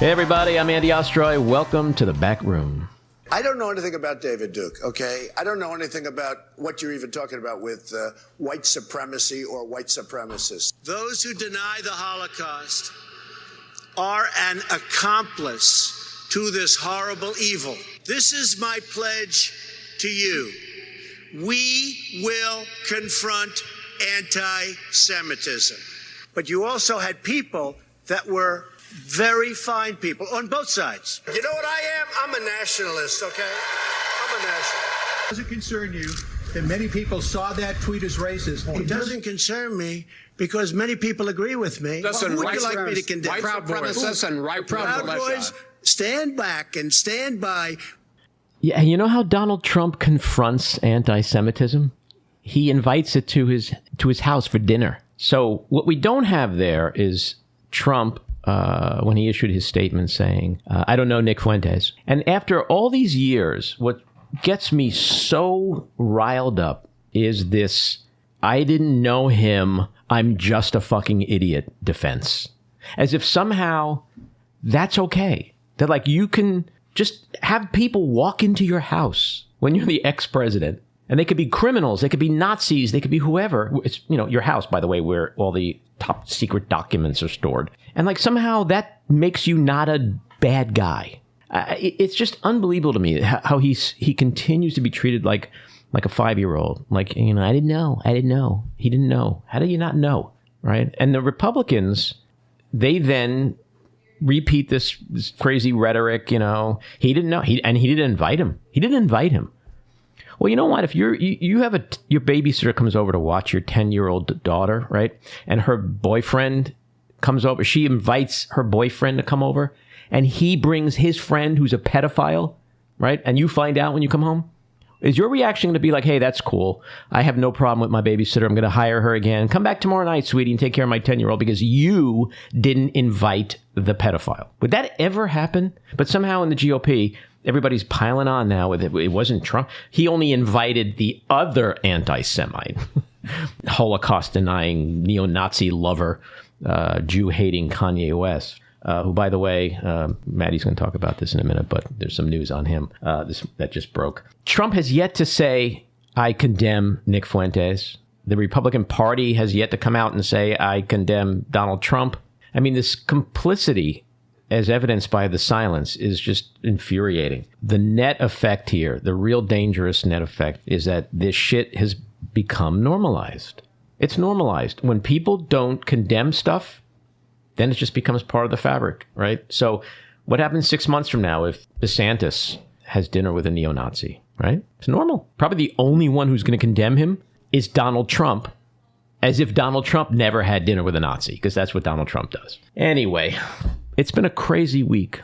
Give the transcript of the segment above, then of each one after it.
Hey everybody, I'm Andy Ostroy. Welcome to the back room. I don't know anything about David Duke, okay? I don't know anything about what you're even talking about with white supremacy or white supremacists. Those who deny the Holocaust are an accomplice to this horrible evil. This is my pledge to you. We will confront anti-Semitism. But you also had people that were very fine people on both sides. You know what I am? I'm a nationalist, okay? I'm a nationalist. Does it concern you that many people saw that tweet as racist? It doesn't concern me because many people agree with me. Listen, what would you like me to condemn? White supremacists and Proud Boys, stand back and stand by. Yeah, and you know how Donald Trump confronts anti-Semitism? He invites it to his house for dinner. So what we don't have there is Trump when he issued his statement saying, I don't know Nick Fuentes. And after all these years, what gets me so riled up is this, I didn't know him, I'm just a fucking idiot defense. As if somehow that's okay. That like you can just have people walk into your house when you're the ex-president. And they could be criminals, they could be Nazis, they could be whoever. It's, you know, your house, by the way, where all the top secret documents are stored. And like somehow that makes you not a bad guy. It's just unbelievable to me how he continues to be treated like a 5-year-old. Like, you know, I didn't know. He didn't know. How do you not know? Right? And the Republicans, they then repeat this crazy rhetoric, you know. He didn't know. He didn't invite him. Well, you know what? If you have your babysitter comes over to watch your 10-year-old daughter, right? And her boyfriend comes over. She invites her boyfriend to come over, and he brings his friend who's a pedophile, right? And you find out when you come home. Is your reaction going to be like, hey, that's cool. I have no problem with my babysitter. I'm going to hire her again. Come back tomorrow night, sweetie, and take care of my 10-year-old because you didn't invite the pedophile. Would that ever happen? But somehow in the GOP, everybody's piling on now with it. It wasn't Trump. He only invited the other anti-Semite, Holocaust-denying, neo-Nazi lover, Jew-hating Kanye West, who, by the way, Maddie's going to talk about this in a minute, but there's some news on him that just broke. Trump has yet to say, I condemn Nick Fuentes. The Republican Party has yet to come out and say, I condemn Donald Trump. I mean, this complicity, as evidenced by the silence, is just infuriating. The net effect here, the real dangerous net effect, is that this shit has become normalized. It's normalized. When people don't condemn stuff, then it just becomes part of the fabric, right? So what happens 6 months from now if DeSantis has dinner with a neo-Nazi, right? It's normal. Probably the only one who's going to condemn him is Donald Trump, as if Donald Trump never had dinner with a Nazi, because that's what Donald Trump does. Anyway, it's been a crazy week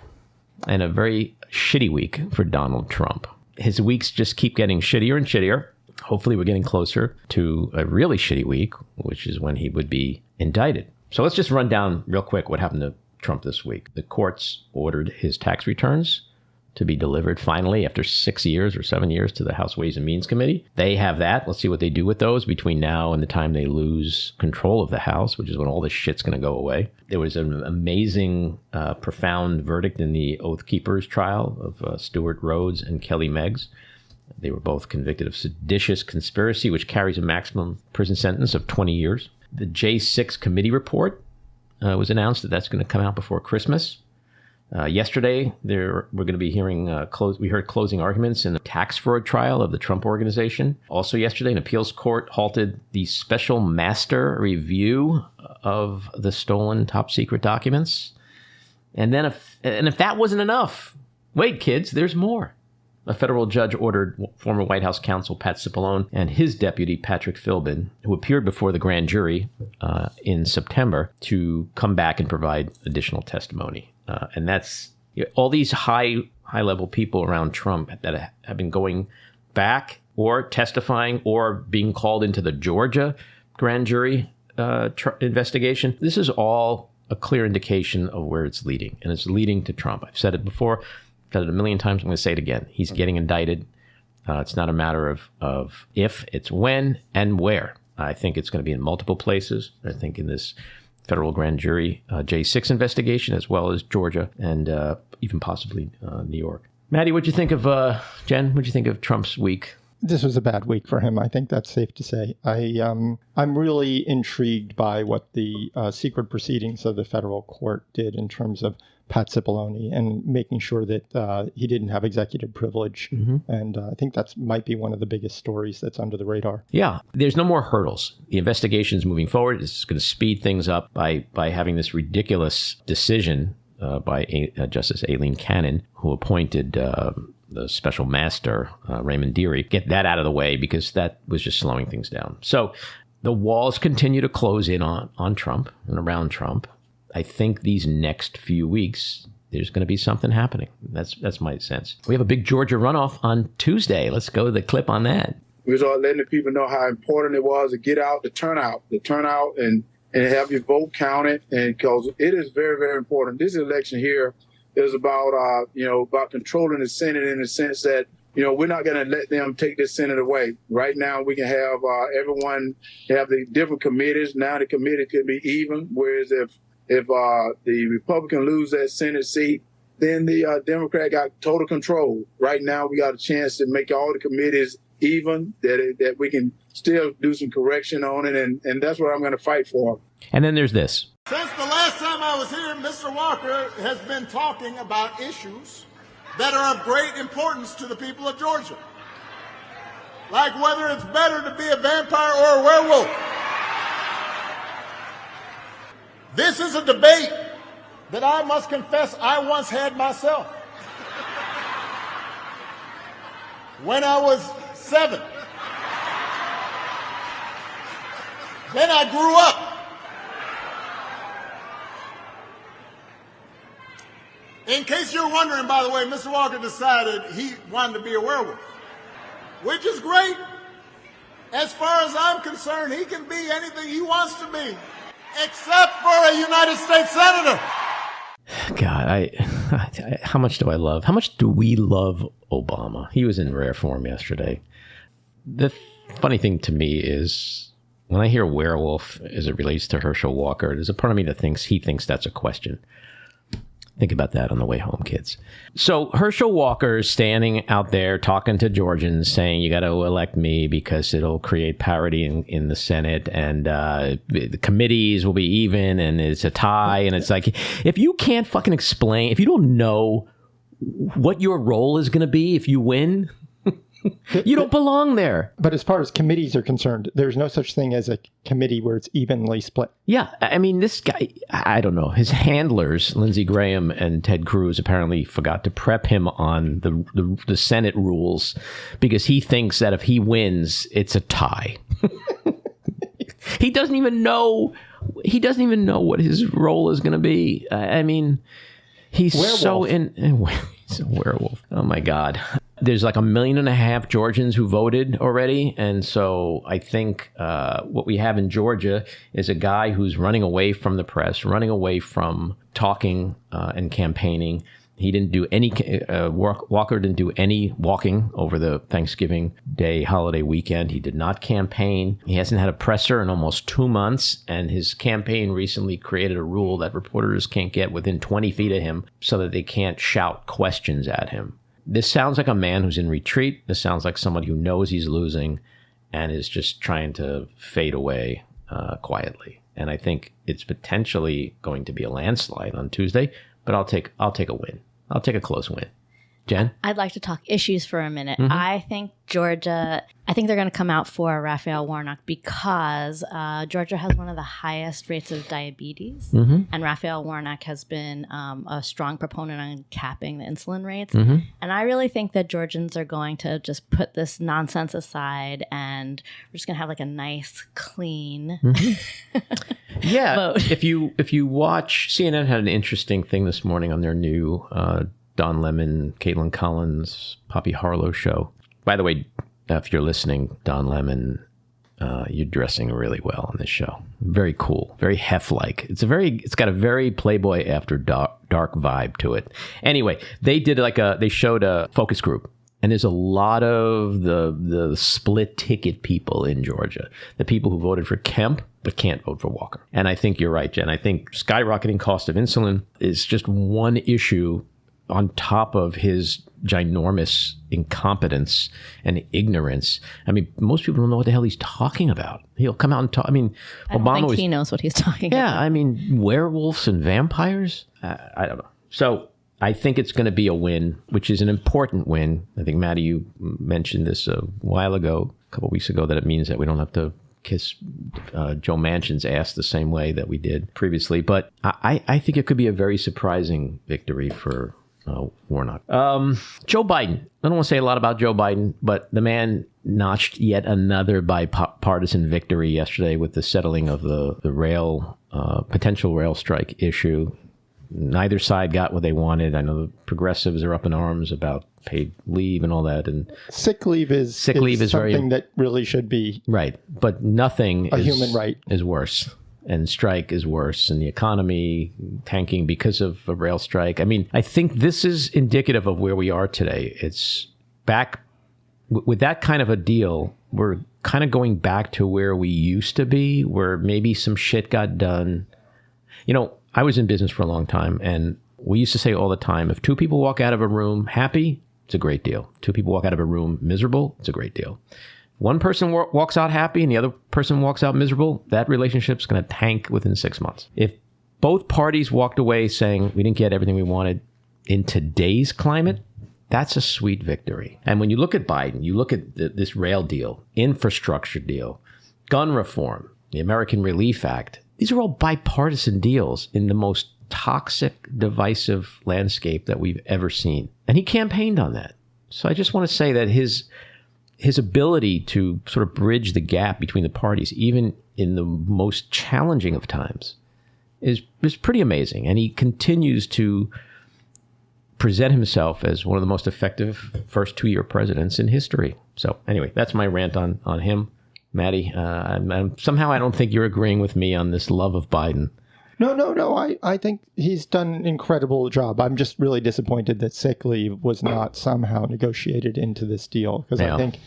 and a very shitty week for Donald Trump. His weeks just keep getting shittier and shittier. Hopefully we're getting closer to a really shitty week, which is when he would be indicted. So let's just run down real quick what happened to Trump this week. The courts ordered his tax returns to be delivered finally after 6 years or 7 years to the House Ways and Means Committee. They have that. Let's see what they do with those between now and the time they lose control of the House, which is when all this shit's going to go away. There was an amazing, profound verdict in the Oath Keepers trial of Stuart Rhodes and Kelly Meggs. They were both convicted of seditious conspiracy, which carries a maximum prison sentence of 20 years. The J6 committee report was announced that that's going to come out before Christmas. Yesterday, we're going to be hearing, we heard closing arguments in the tax fraud trial of the Trump Organization. Also yesterday, an appeals court halted the special master review of the stolen top secret documents. And then if that wasn't enough, wait, kids, there's more. A federal judge ordered former White House counsel Pat Cipollone and his deputy Patrick Philbin, who appeared before the grand jury in September, to come back and provide additional testimony. And that's all these high-level people around Trump that have been going back or testifying or being called into the Georgia grand jury investigation. This is all a clear indication of where it's leading, and it's leading to Trump. I've said it before. Said it a million times. I'm going to say it again. He's getting indicted. It's not a matter of if, it's when and where. I think it's going to be in multiple places. I think in this federal grand jury J6 investigation, as well as Georgia and even possibly New York. Maddie, what'd you think of Jen? What'd you think of Trump's week? This was a bad week for him. I think that's safe to say. I'm really intrigued by what the secret proceedings of the federal court did in terms of Pat Cipollone and making sure that he didn't have executive privilege. And I think that might be one of the biggest stories that's under the radar. Yeah, there's no more hurdles. The investigation's moving forward. It's going to speed things up by having this ridiculous decision by Justice Aileen Cannon, who appointed the special master, Raymond Dearie. Get that out of the way because that was just slowing things down. So the walls continue to close in on Trump and around Trump. I think these next few weeks, there's going to be something happening. That's my sense. We have a big Georgia runoff on Tuesday. Let's go to the clip on that. We started letting the people know how important it was to get out, to turn out and have your vote counted. And because it is very, very important. This election here is about, about controlling the Senate in the sense that, we're not going to let them take this Senate away. Right now, we can have everyone have the different committees. Now the committee could be even, whereas if the Republican lose that Senate seat, then the Democrat got total control. Right now, we got a chance to make all the committees even, that we can still do some correction on it, and that's what I'm going to fight for. And then there's this. Since the last time I was here, Mr. Walker has been talking about issues that are of great importance to the people of Georgia, like whether it's better to be a vampire or a werewolf. This is a debate that I must confess I once had myself. When I was 7. Then I grew up. In case you're wondering, by the way, Mr. Walker decided he wanted to be a werewolf, which is great. As far as I'm concerned, he can be anything he wants to be, except for a United States Senator. God, how much do we love Obama? He was in rare form yesterday. The funny thing to me is when I hear werewolf as it relates to Herschel Walker, there's a part of me that thinks he thinks that's a question. Think about that on the way home, kids. So Herschel Walker is standing out there talking to Georgians saying, you got to elect me because it'll create parity in the Senate and the committees will be even and it's a tie. And it's like, if you can't fucking explain, if you don't know what your role is going to be if you win, you don't belong there. But as far as committees are concerned, there's no such thing as a committee where it's evenly split. Yeah. I mean, this guy, I don't know. His handlers, Lindsey Graham and Ted Cruz, apparently forgot to prep him on the Senate rules because he thinks that if he wins, it's a tie. He doesn't even know what his role is going to be. I mean, he's werewolf. He's a werewolf. Oh, my God. There's like 1.5 million Georgians who voted already. And so I think what we have in Georgia is a guy who's running away from the press, running away from talking and campaigning. He didn't do any, Walker didn't do any walking over the Thanksgiving Day holiday weekend. He did not campaign. He hasn't had a presser in almost 2 months. And his campaign recently created a rule that reporters can't get within 20 feet of him so that they can't shout questions at him. This sounds like a man who's in retreat. This sounds like somebody who knows he's losing and is just trying to fade away quietly. And I think it's potentially going to be a landslide on Tuesday, but I'll take a win. I'll take a close win. Jen? I'd like to talk issues for a minute. Mm-hmm. I think they're going to come out for Raphael Warnock because Georgia has one of the highest rates of diabetes. Mm-hmm. And Raphael Warnock has been a strong proponent on capping the insulin rates. Mm-hmm. And I really think that Georgians are going to just put this nonsense aside and we're just going to have like a nice, clean yeah. vote. If you watch, CNN had an interesting thing this morning on their new Don Lemon, Caitlin Collins, Poppy Harlow show. By the way, if you're listening, Don Lemon, you're dressing really well on this show. Very cool, very hef-like. It's got a very Playboy After Dark vibe to it. Anyway, they showed a focus group, and there's a lot of the split ticket people in Georgia. The people who voted for Kemp but can't vote for Walker. And I think you're right, Jen. I think skyrocketing cost of insulin is just one issue on top of his ginormous incompetence and ignorance. I mean, most people don't know what the hell he's talking about. He'll come out and talk. I mean, I don't think he knows what he's talking about. Yeah, I mean, werewolves and vampires? I don't know. So I think it's going to be a win, which is an important win. I think, Maddie, you mentioned this a while ago, a couple of weeks ago, that it means that we don't have to kiss Joe Manchin's ass the same way that we did previously. But I think it could be a very surprising victory for Warnock. Joe Biden. I don't want to say a lot about Joe Biden, but the man notched yet another bipartisan victory yesterday with the settling of the rail, potential rail strike issue. Neither side got what they wanted. I know the progressives are up in arms about paid leave and all that. And sick leave is something that really should be right. But nothing human right is worse. And strike is worse, and the economy tanking because of a rail strike. I mean, I think this is indicative of where we are today. It's back with that kind of a deal. We're kind of going back to where we used to be, where maybe some shit got done. You know, I was in business for a long time, and we used to say all the time, if two people walk out of a room happy, it's a great deal. Two people walk out of a room miserable, it's a great deal. One person walks out happy and the other person walks out miserable, that relationship's going to tank within 6 months. If both parties walked away saying we didn't get everything we wanted in today's climate, that's a sweet victory. And when you look at Biden, you look at this rail deal, infrastructure deal, gun reform, the American Relief Act, these are all bipartisan deals in the most toxic, divisive landscape that we've ever seen. And he campaigned on that. So I just want to say that his ability to sort of bridge the gap between the parties, even in the most challenging of times, is pretty amazing. And he continues to present himself as one of the most effective first 2-year presidents in history. So anyway, that's my rant on him. Maddie, somehow I don't think you're agreeing with me on this love of Biden. No. I think he's done an incredible job. I'm just really disappointed that sick leave was not somehow negotiated into this deal, because I think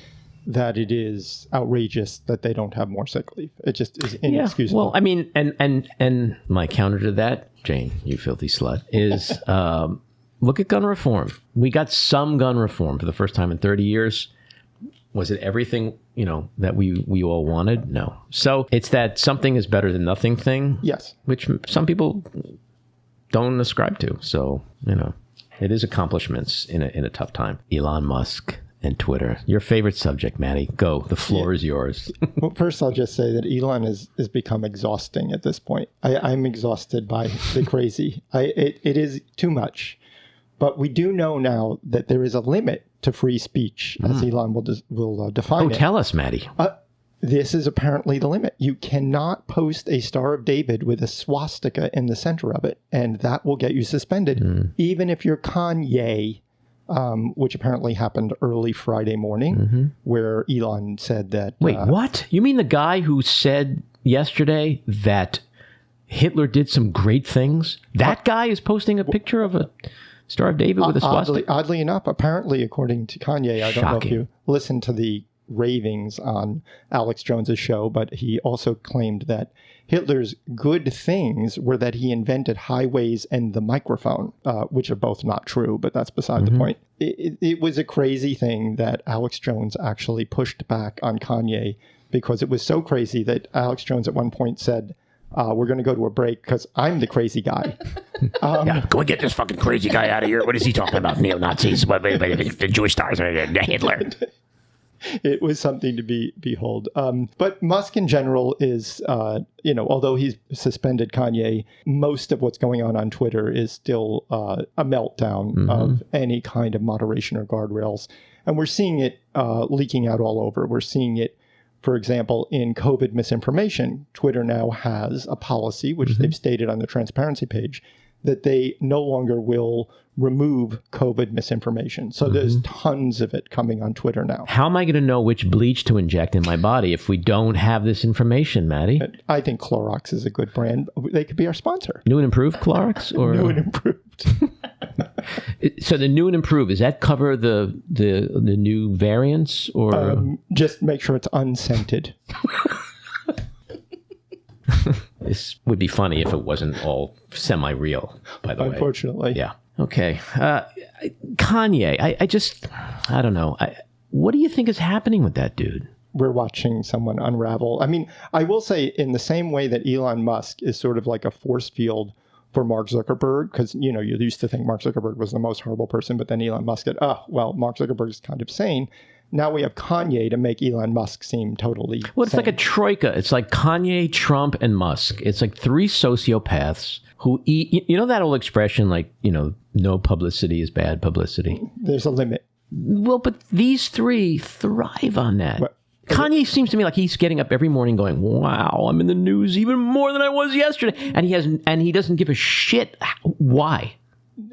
that it is outrageous that they don't have more sick leave. It just is inexcusable. Well, I mean, and my counter to that, Jane, you filthy slut, is look at gun reform. We got some gun reform for the first time in 30 years. Was it everything, that we all wanted? No. So it's that something is better than nothing thing. Yes. Which some people don't ascribe to. So, it is accomplishments in a tough time. Elon Musk and Twitter. Your favorite subject, Maddie. Go. The floor is yours. Well, first I'll just say that Elon has become exhausting at this point. I'm exhausted by the crazy. It is too much. But we do know now that there is a limit to free speech, as Elon will define it. Tell us, Maddie. This is apparently the limit. You cannot post a Star of David with a swastika in the center of it, and that will get you suspended, even if you're Kanye, which apparently happened early Friday morning, where Elon said that... Wait, what? You mean the guy who said yesterday that Hitler did some great things? That guy is posting a picture of a Star of David with a swastika? Oddly enough, apparently, according to Kanye, I don't know if you listened to the ravings on Alex Jones's show, but he also claimed that Hitler's good things were that he invented highways and the microphone, which are both not true, but that's beside the point. It was a crazy thing that Alex Jones actually pushed back on Kanye, because it was so crazy that Alex Jones at one point said, we're going to go to a break because I'm the crazy guy. Go and get this fucking crazy guy out of here. What is he talking about? Neo-Nazis, the Jewish stars, Hitler. It was something to behold. But Musk in general is, although he's suspended Kanye, most of what's going on Twitter is still a meltdown of any kind of moderation or guardrails. And we're seeing it leaking out all over. We're seeing it, for example, in COVID misinformation. Twitter now has a policy, which they've stated on the transparency page, that they no longer will remove COVID misinformation. So there's tons of it coming on Twitter now. How am I going to know which bleach to inject in my body if we don't have this information, Maddie? I think Clorox is a good brand. They could be our sponsor. New and improved Clorox? Or New and improved. So the new and improved, does that cover the new variants? Or just make sure it's unscented. This would be funny if it wasn't all semi-real, by the way. Unfortunately. Yeah. Okay. Kanye, I don't know. What do you think is happening with that dude? We're watching someone unravel. I mean, I will say in the same way that Elon Musk is sort of like a force field for Mark Zuckerberg, because, you know, you used to think Mark Zuckerberg was the most horrible person, but then Elon Musk said, Mark Zuckerberg is kind of sane. Now we have Kanye to make Elon Musk seem totally Well, it's sane. like a troika. It's like Kanye, Trump, and Musk. It's like three sociopaths who eat, you know that old expression, like, you know, no publicity is bad publicity? There's a limit. Well, but these three thrive on that. What? Kanye seems to me like he's getting up every morning going, wow, I'm in the news even more than I was yesterday. And he doesn't give a shit. Why?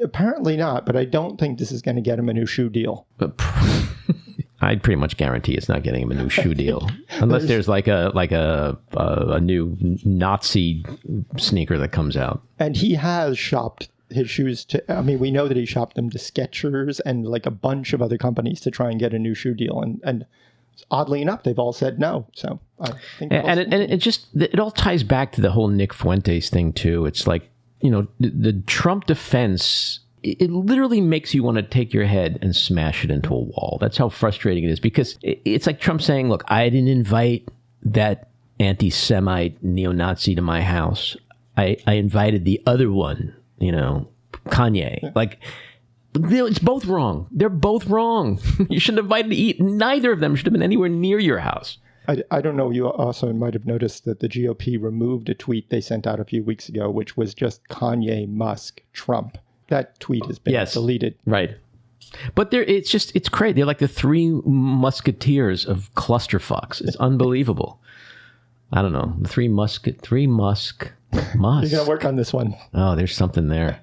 Apparently not, but I don't think this is going to get him a new shoe deal. I pretty much guarantee it's not getting him a new shoe deal, unless there's like a new Nazi sneaker that comes out. And he has shopped his shoes to, I mean, we know that he shopped them to Skechers and like a bunch of other companies to try and get a new shoe deal. And oddly enough, they've all said no. So I think, it all ties back to the whole Nick Fuentes thing too. It's like, you know, the Trump defense. It literally makes you want to take your head and smash it into a wall. That's how frustrating it is, because it's like Trump saying, look, I didn't invite that anti-Semite neo-Nazi to my house. I invited the other one, you know, Kanye. Like, it's both wrong. They're both wrong. You shouldn't have invited neither of them should have been anywhere near your house. I don't know. You also might have noticed that the GOP removed a tweet they sent out a few weeks ago, which was just Kanye, Musk, Trump. That tweet has been deleted. Right. But it's crazy. They're like the three musketeers of clusterfucks. It's unbelievable. I don't know. The Musk. You're going to work on this one. Oh, there's something there.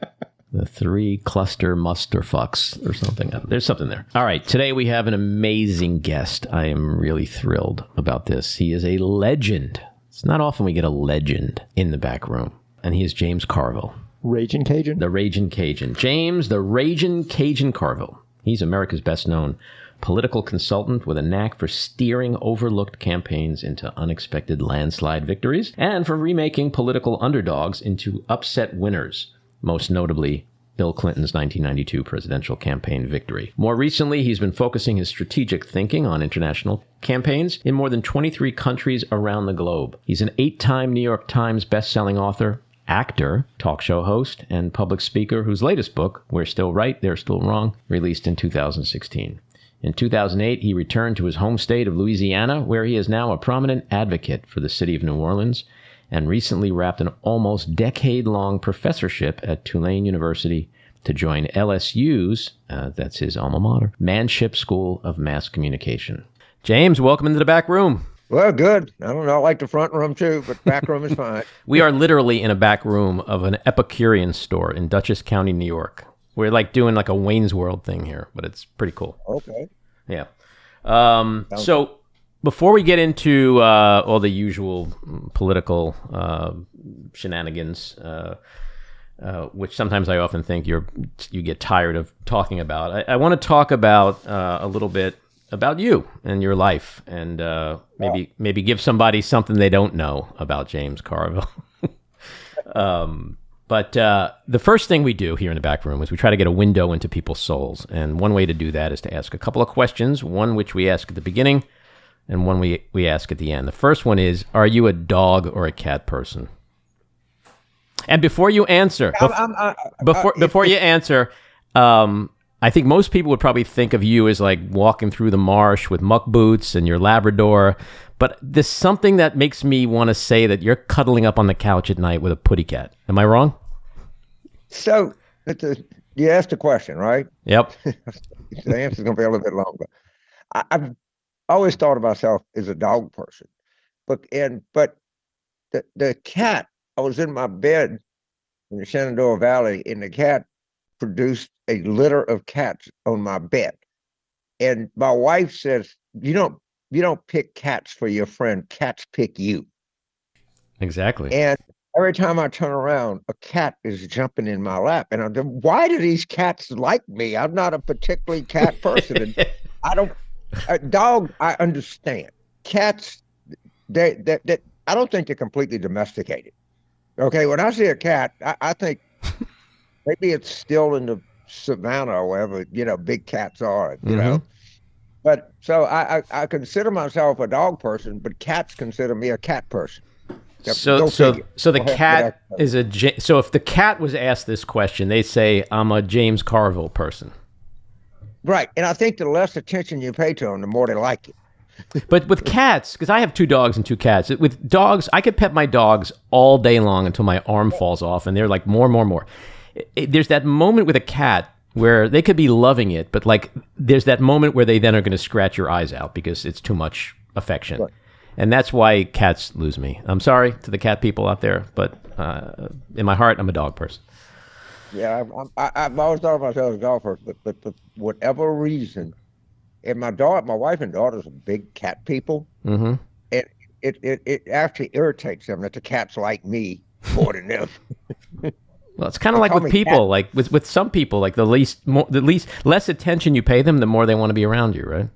The three cluster musterfucks or something. There's something there. All right. Today we have an amazing guest. I am really thrilled about this. He is a legend. It's not often we get a legend in the back room. And he is James Carville. Ragin Cajun? The Ragin Cajun. James, the Ragin Cajun Carville. He's America's best known political consultant with a knack for steering overlooked campaigns into unexpected landslide victories and for remaking political underdogs into upset winners, most notably Bill Clinton's 1992 presidential campaign victory. More recently, he's been focusing his strategic thinking on international campaigns in more than 23 countries around the globe. He's an 8-time New York Times bestselling author, actor, talk show host, and public speaker whose latest book, We're Still Right, They're Still Wrong, released in 2016. In 2008, he returned to his home state of Louisiana, where he is now a prominent advocate for the city of New Orleans, and recently wrapped an almost decade-long professorship at Tulane University to join LSU's, that's his alma mater, Manship School of Mass Communication. James, welcome into the back room. Well, good. I don't know. I like the front room too, but back room is fine. We are literally in a back room of an Epicurean store in Dutchess County, New York. We're like doing like a Wayne's World thing here, but it's pretty cool. Okay. Yeah. So before we get into all the usual political shenanigans, which sometimes I often think you get tired of talking about, I want to talk about a little bit about you and your life, and maybe give somebody something they don't know about James Carville. But the first thing we do here in the back room is we try to get a window into people's souls, and one way to do that is to ask a couple of questions, one which we ask at the beginning and one we ask at the end. The first one is, are you a dog or a cat person? And before you answer, before you answer, I think most people would probably think of you as like walking through the marsh with muck boots and your Labrador. But there's something that makes me want to say that you're cuddling up on the couch at night with a putty cat. Am I wrong? So you asked a question, right? Yep. The answer's going to be a little bit longer. I've always thought of myself as a dog person. But the cat, I was in my bed in the Shenandoah Valley, and the cat produced a litter of cats on my bed. And my wife says, you don't pick cats for your friend, cats pick you. Exactly. And every time I turn around, a cat is jumping in my lap. And I'm thinking, why do these cats like me? I'm not a particularly cat person. And dog, I understand. Cats, I don't think they're completely domesticated. Okay, when I see a cat, I think maybe it's still in the savannah or wherever, big cats are, But so I consider myself a dog person, but cats consider me a cat person. Go figure. So the cat is so if the cat was asked this question, they say I'm a James Carville person. Right, and I think the less attention you pay to them, the more they like you. But with cats, because I have 2 dogs and 2 cats. With dogs, I could pet my dogs all day long until my arm falls off, and they're like more. There's that moment with a cat where they could be loving it, but like there's that moment where they then are going to scratch your eyes out because it's too much affection. Right. And that's why cats lose me. I'm sorry to the cat people out there, but in my heart, I'm a dog person. Yeah, I've always thought of myself as a dog person, but for whatever reason, and my wife and daughters are big cat people. Mm-hmm. It actually irritates them that the cats like me more than them. Well, it's kind of like with people, like with some people, like the less attention you pay them, the more they want to be around you, right?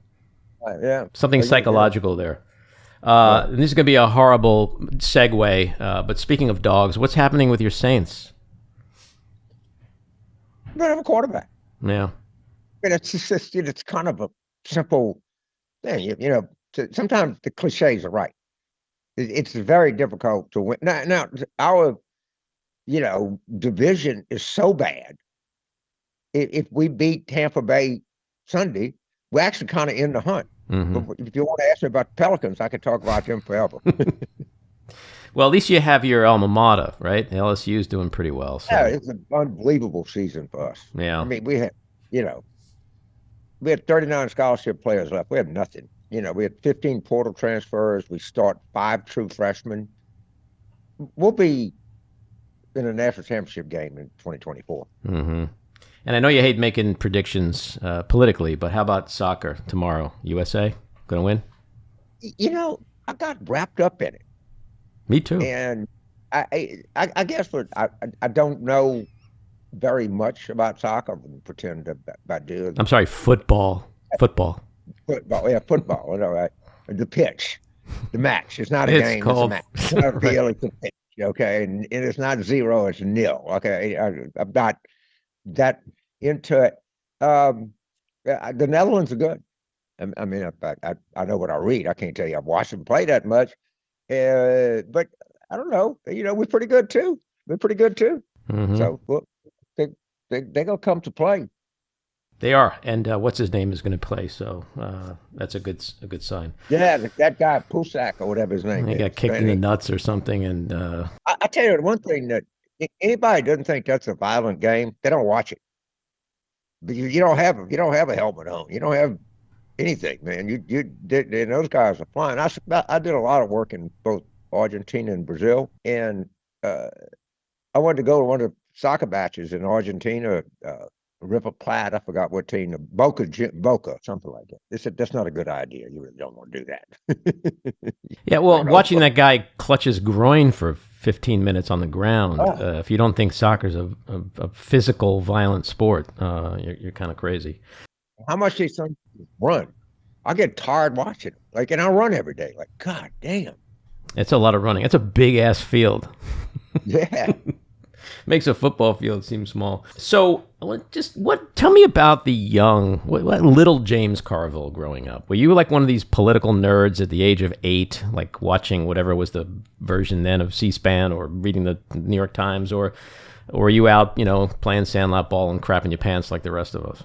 Yeah. Something psychological there. And this is going to be a horrible segue, but speaking of dogs, what's happening with your Saints? We don't have a quarterback. Yeah. And it's just it's kind of a simple thing. Sometimes the cliches are right. It's very difficult to win. Now our division is so bad. If we beat Tampa Bay Sunday, we're actually kind of in the hunt. Mm-hmm. But if you want to ask me about the Pelicans, I could talk about them forever. Well, at least you have your alma mater, right? LSU is doing pretty well. So. Yeah, it's an unbelievable season for us. Yeah. I mean, we had 39 scholarship players left. We have nothing. We had 15 portal transfers. We start 5 true freshmen. We'll be in a national championship game in 2024. Mm-hmm. And I know you hate making predictions politically, but how about soccer tomorrow? USA going to win? I got wrapped up in it. Me too. And I guess I don't know very much about soccer. I wouldn't pretend that I do. I'm sorry, football. Football, yeah, football. All right. The pitch, the match. It's not a game. Called... It's a match. It's not a field. It's a pitch. Okay, and it's not 0. It's 0. Okay, I'm not that into it. The Netherlands are good. I mean, I know what I read. I can't tell you I've watched them play that much. But I don't know. We're pretty good too. Mm-hmm. So they're gonna come to play. They are, and what's his name is going to play. So that's a good sign. Yeah, that guy Pusak or whatever his name. He got kicked in the nuts or something, and I tell you one thing that anybody doesn't think that's a violent game, they don't watch it. But you don't have a helmet on. You don't have anything, man. You did, and those guys are flying. I did a lot of work in both Argentina and Brazil, and I wanted to go to one of the soccer matches in Argentina. River Plate, I forgot what team, Boca, something like that. They said that's not a good idea. You really don't want to do that. Yeah, well, watching that guy clutch his groin for 15 minutes on the ground, if you don't think soccer's a physical, violent sport, you're kind of crazy. How much these things run? I get tired watching them. And I run every day. God damn. It's a lot of running. It's a big ass field. Yeah. Makes a football field seem small. So, tell me about the young, little James Carville growing up. Were you like one of these political nerds at the age of 8, like watching whatever was the version then of C-SPAN or reading the New York Times, or were you out, playing sandlot ball and crapping your pants like the rest of us?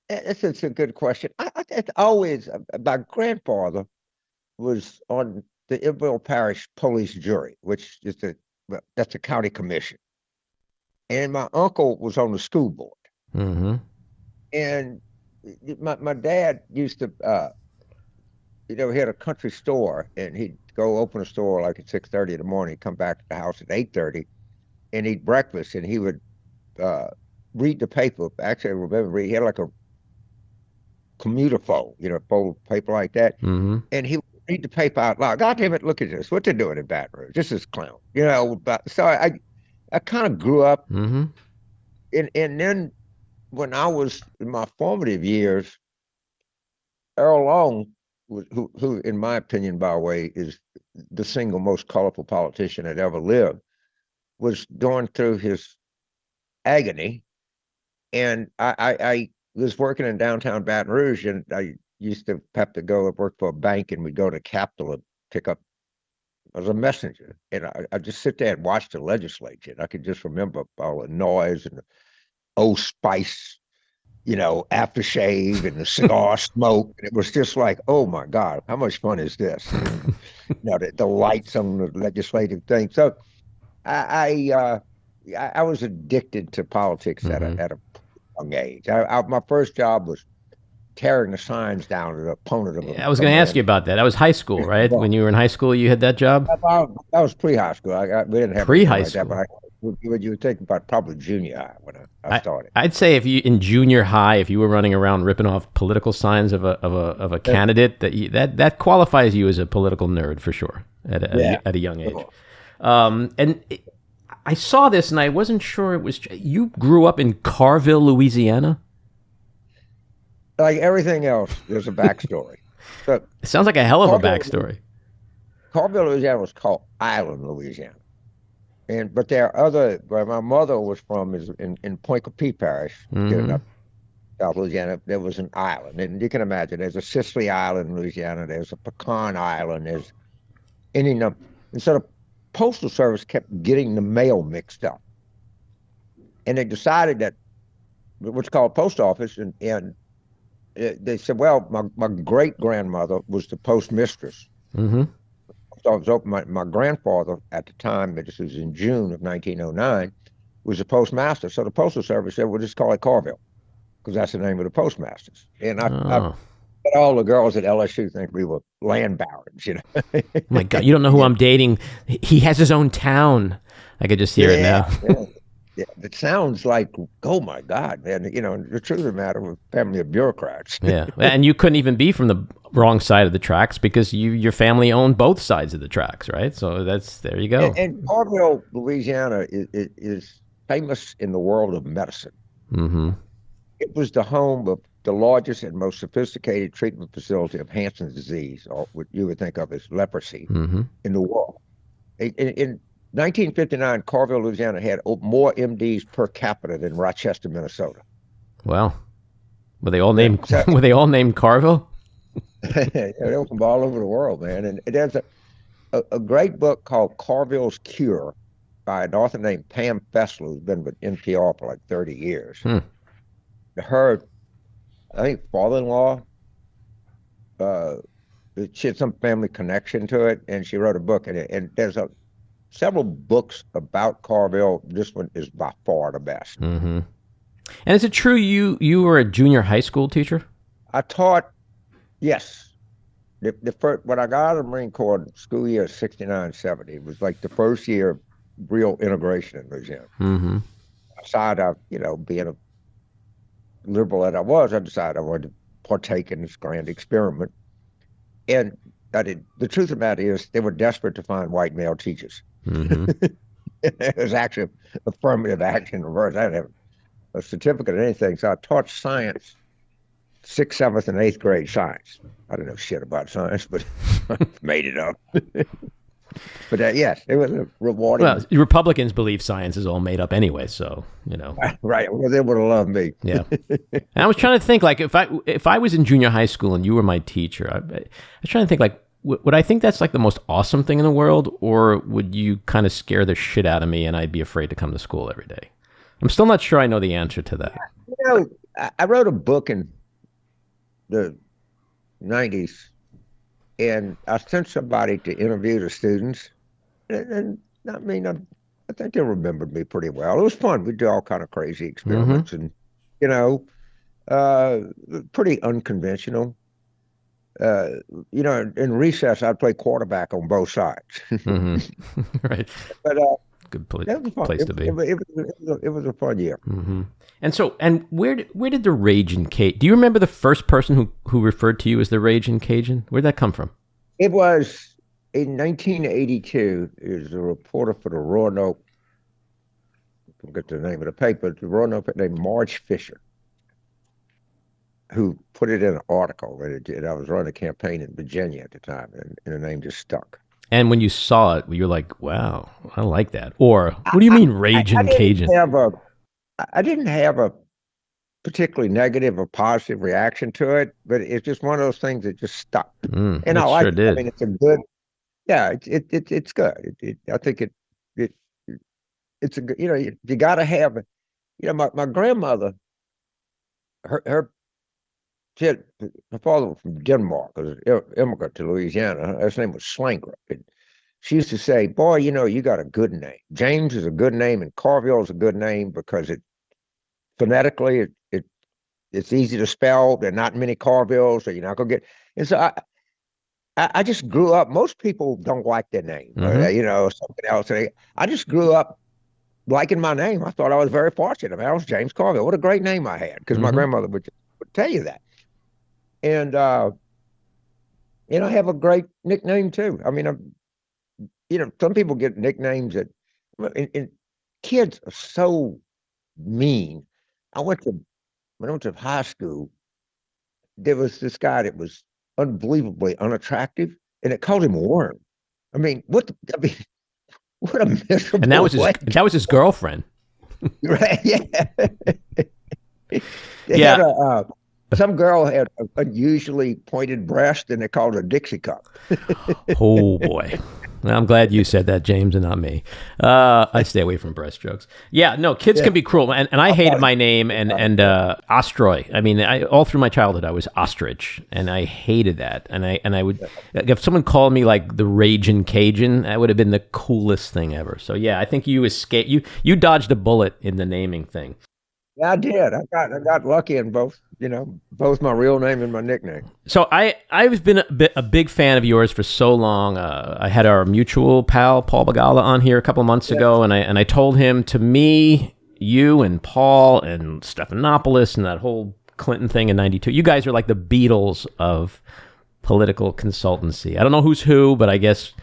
It's a good question. It's always, my grandfather was on the Iberville Parish Police Jury, which is that's a county commission. And my uncle was on the school board. Mm-hmm. And my dad used to, he had a country store, and he'd go open a store like at 6:30 in the morning, he'd come back to the house at 8:30 and eat breakfast, and he would read the paper. Actually, I remember he had like a commuter fold, fold paper like that. Mm-hmm. And he would read the paper out loud. God damn it, look at this. What they're doing in Baton Rouge. This is clown. So I kind of grew up. Mm-hmm. And then when I was in my formative years, Earl Long, who in my opinion, by the way, is the single most colorful politician that ever lived, was going through his agony, and I was working in downtown Baton Rouge, and I used to have to go and work for a bank, and we'd go to Capitol and pick up as a messenger, and I just sit there and watch the legislature, and I could just remember all the noise and the Old Spice, aftershave and the cigar smoke. And it was just like, oh my God, how much fun is this? And, the lights on the legislative thing. So I was addicted to politics at a young age. My first job was tearing the signs down at an opponent of I was going to ask you about that. That was high school, right? When you were in high school, you had that job? That was pre-high school. We didn't have pre-high like school. That, but you would think about probably junior high when I started. I'd say if you in junior high, if you were running around ripping off political signs of a candidate, that qualifies you as a political nerd for sure at a young age. And I saw this and I wasn't sure it was. You grew up in Carville, Louisiana. Like everything else, there's a backstory. So it sounds like a hell of a backstory. Carville, Louisiana was called Island, Louisiana. But there are other, where my mother was from is in Point Coupee Parish, getting up South Louisiana, there was an island. And you can imagine there's a Sicily Island in Louisiana, there's a Pecan Island, there's any number. And so the Postal Service kept getting the mail mixed up. And they decided that what's called post office, and they said, well, my great-grandmother was the postmistress. Mm-hmm. So I was open. My grandfather at the time, this was in June of 1909, was the postmaster. So the Postal Service said, we'll just call it Carville, because that's the name of the postmasters. And I all the girls at LSU think we were land barons, Oh my God, you don't know who I'm dating. He has his own town. I could just hear it now. Yeah, it sounds like, oh my God, man! The truth of the matter, we're a family of bureaucrats. Yeah, and you couldn't even be from the wrong side of the tracks because your family owned both sides of the tracks, right? So there you go. And Carville, Louisiana, is famous in the world of medicine. Mm-hmm. It was the home of the largest and most sophisticated treatment facility of Hansen's disease, or what you would think of as leprosy, in the world. In 1959, Carville, Louisiana had more MDs per capita than Rochester, Minnesota. Wow. Were they all named Carville? They were from all over the world, man. And there's a great book called Carville's Cure by an author named Pam Fessler, who's been with NPR for like 30 years. Her, I think, father-in-law, she had some family connection to it, and she wrote a book. And there's several books about Carville. This one is by far the best. Mm-hmm. And is it true you were a junior high school teacher? I taught, yes. The first, when I got out of the Marine Corps, school year 69-70, it was like the first year of real integration in Louisiana. Mm-hmm. Aside of, being a liberal that I was, I decided I wanted to partake in this grand experiment. And the truth of the matter is they were desperate to find white male teachers. Mm-hmm. It was actually affirmative action reverse. I didn't have a certificate or anything, so I taught science, 6th, 7th, and 8th grade science. I didn't know shit about science, but I made it up. But yes, it was a rewarding. Well, Republicans believe science is all made up anyway, so Right. Well, they would have loved me. Yeah. And I was trying to think, like, if I was in junior high school and you were my teacher, I was trying to think, like, would I think that's like the most awesome thing in the world, or would you kind of scare the shit out of me and I'd be afraid to come to school every day? I'm still not sure I know the answer to that. I wrote a book in the 90s, and I sent somebody to interview the students, and I mean, I think they remembered me pretty well. It was fun. We did all kind of crazy experiments, and pretty unconventional. In recess, I'd play quarterback on both sides. Right. But good place to be. It was a fun year. Mm-hmm. And so, where did the Ragin Cajun? Do you remember the first person who referred to you as the Ragin Cajun? Where'd that come from? It was in 1982. It was a reporter for the Roanoke. I forget the name of the paper. The Roanoke named Marge Fisher, who put it in an article. And I was running a campaign in Virginia at the time, and the name just stuck. And when you saw it, you're like, wow, I like that. Or what do you mean Ragin Cajun? I didn't have a particularly negative or positive reaction to it, but it's just one of those things that just stuck. And I like sure it. did. I mean, it's a good, yeah, it's good. I think it's a good, you got to have, my grandmother, her father was from Denmark, was an immigrant to Louisiana. His name was Slanger. She used to say, boy, you got a good name. James is a good name, and Carville is a good name because phonetically, it's easy to spell. There are not many Carvilles, so you're not going to get. And so I just grew up. Most people don't like their name, or, something else. I just grew up liking my name. I thought I was very fortunate. I mean, I was James Carville. What a great name I had, because my grandmother would tell you that. And I have a great nickname too. I mean, some people get nicknames that, and kids are so mean. When I went to high school, there was this guy that was unbelievably unattractive, and it called him Worm. I mean, what a miserable. And that was his girlfriend. Right? Yeah. Some girl had an unusually pointed breast, and they called her Dixie Cup. Oh boy. I'm glad you said that, James, and not me. I stay away from breast jokes. Yeah, no, kids can be cruel, and I hated my name and Ostroy. I mean, all through my childhood, I was Ostrich, and I hated that. And I would, if someone called me like the Ragin Cajun, that would have been the coolest thing ever. So yeah, I think you escaped. You dodged a bullet in the naming thing. Yeah, I did. I got lucky in both my real name and my nickname. So I've been a big fan of yours for so long. I had our mutual pal Paul Bagala on here a couple of months ago, and I told him, to me, you and Paul and Stephanopoulos and that whole Clinton thing in '92, you guys are like the Beatles of political consultancy. I don't know who's who, but I guess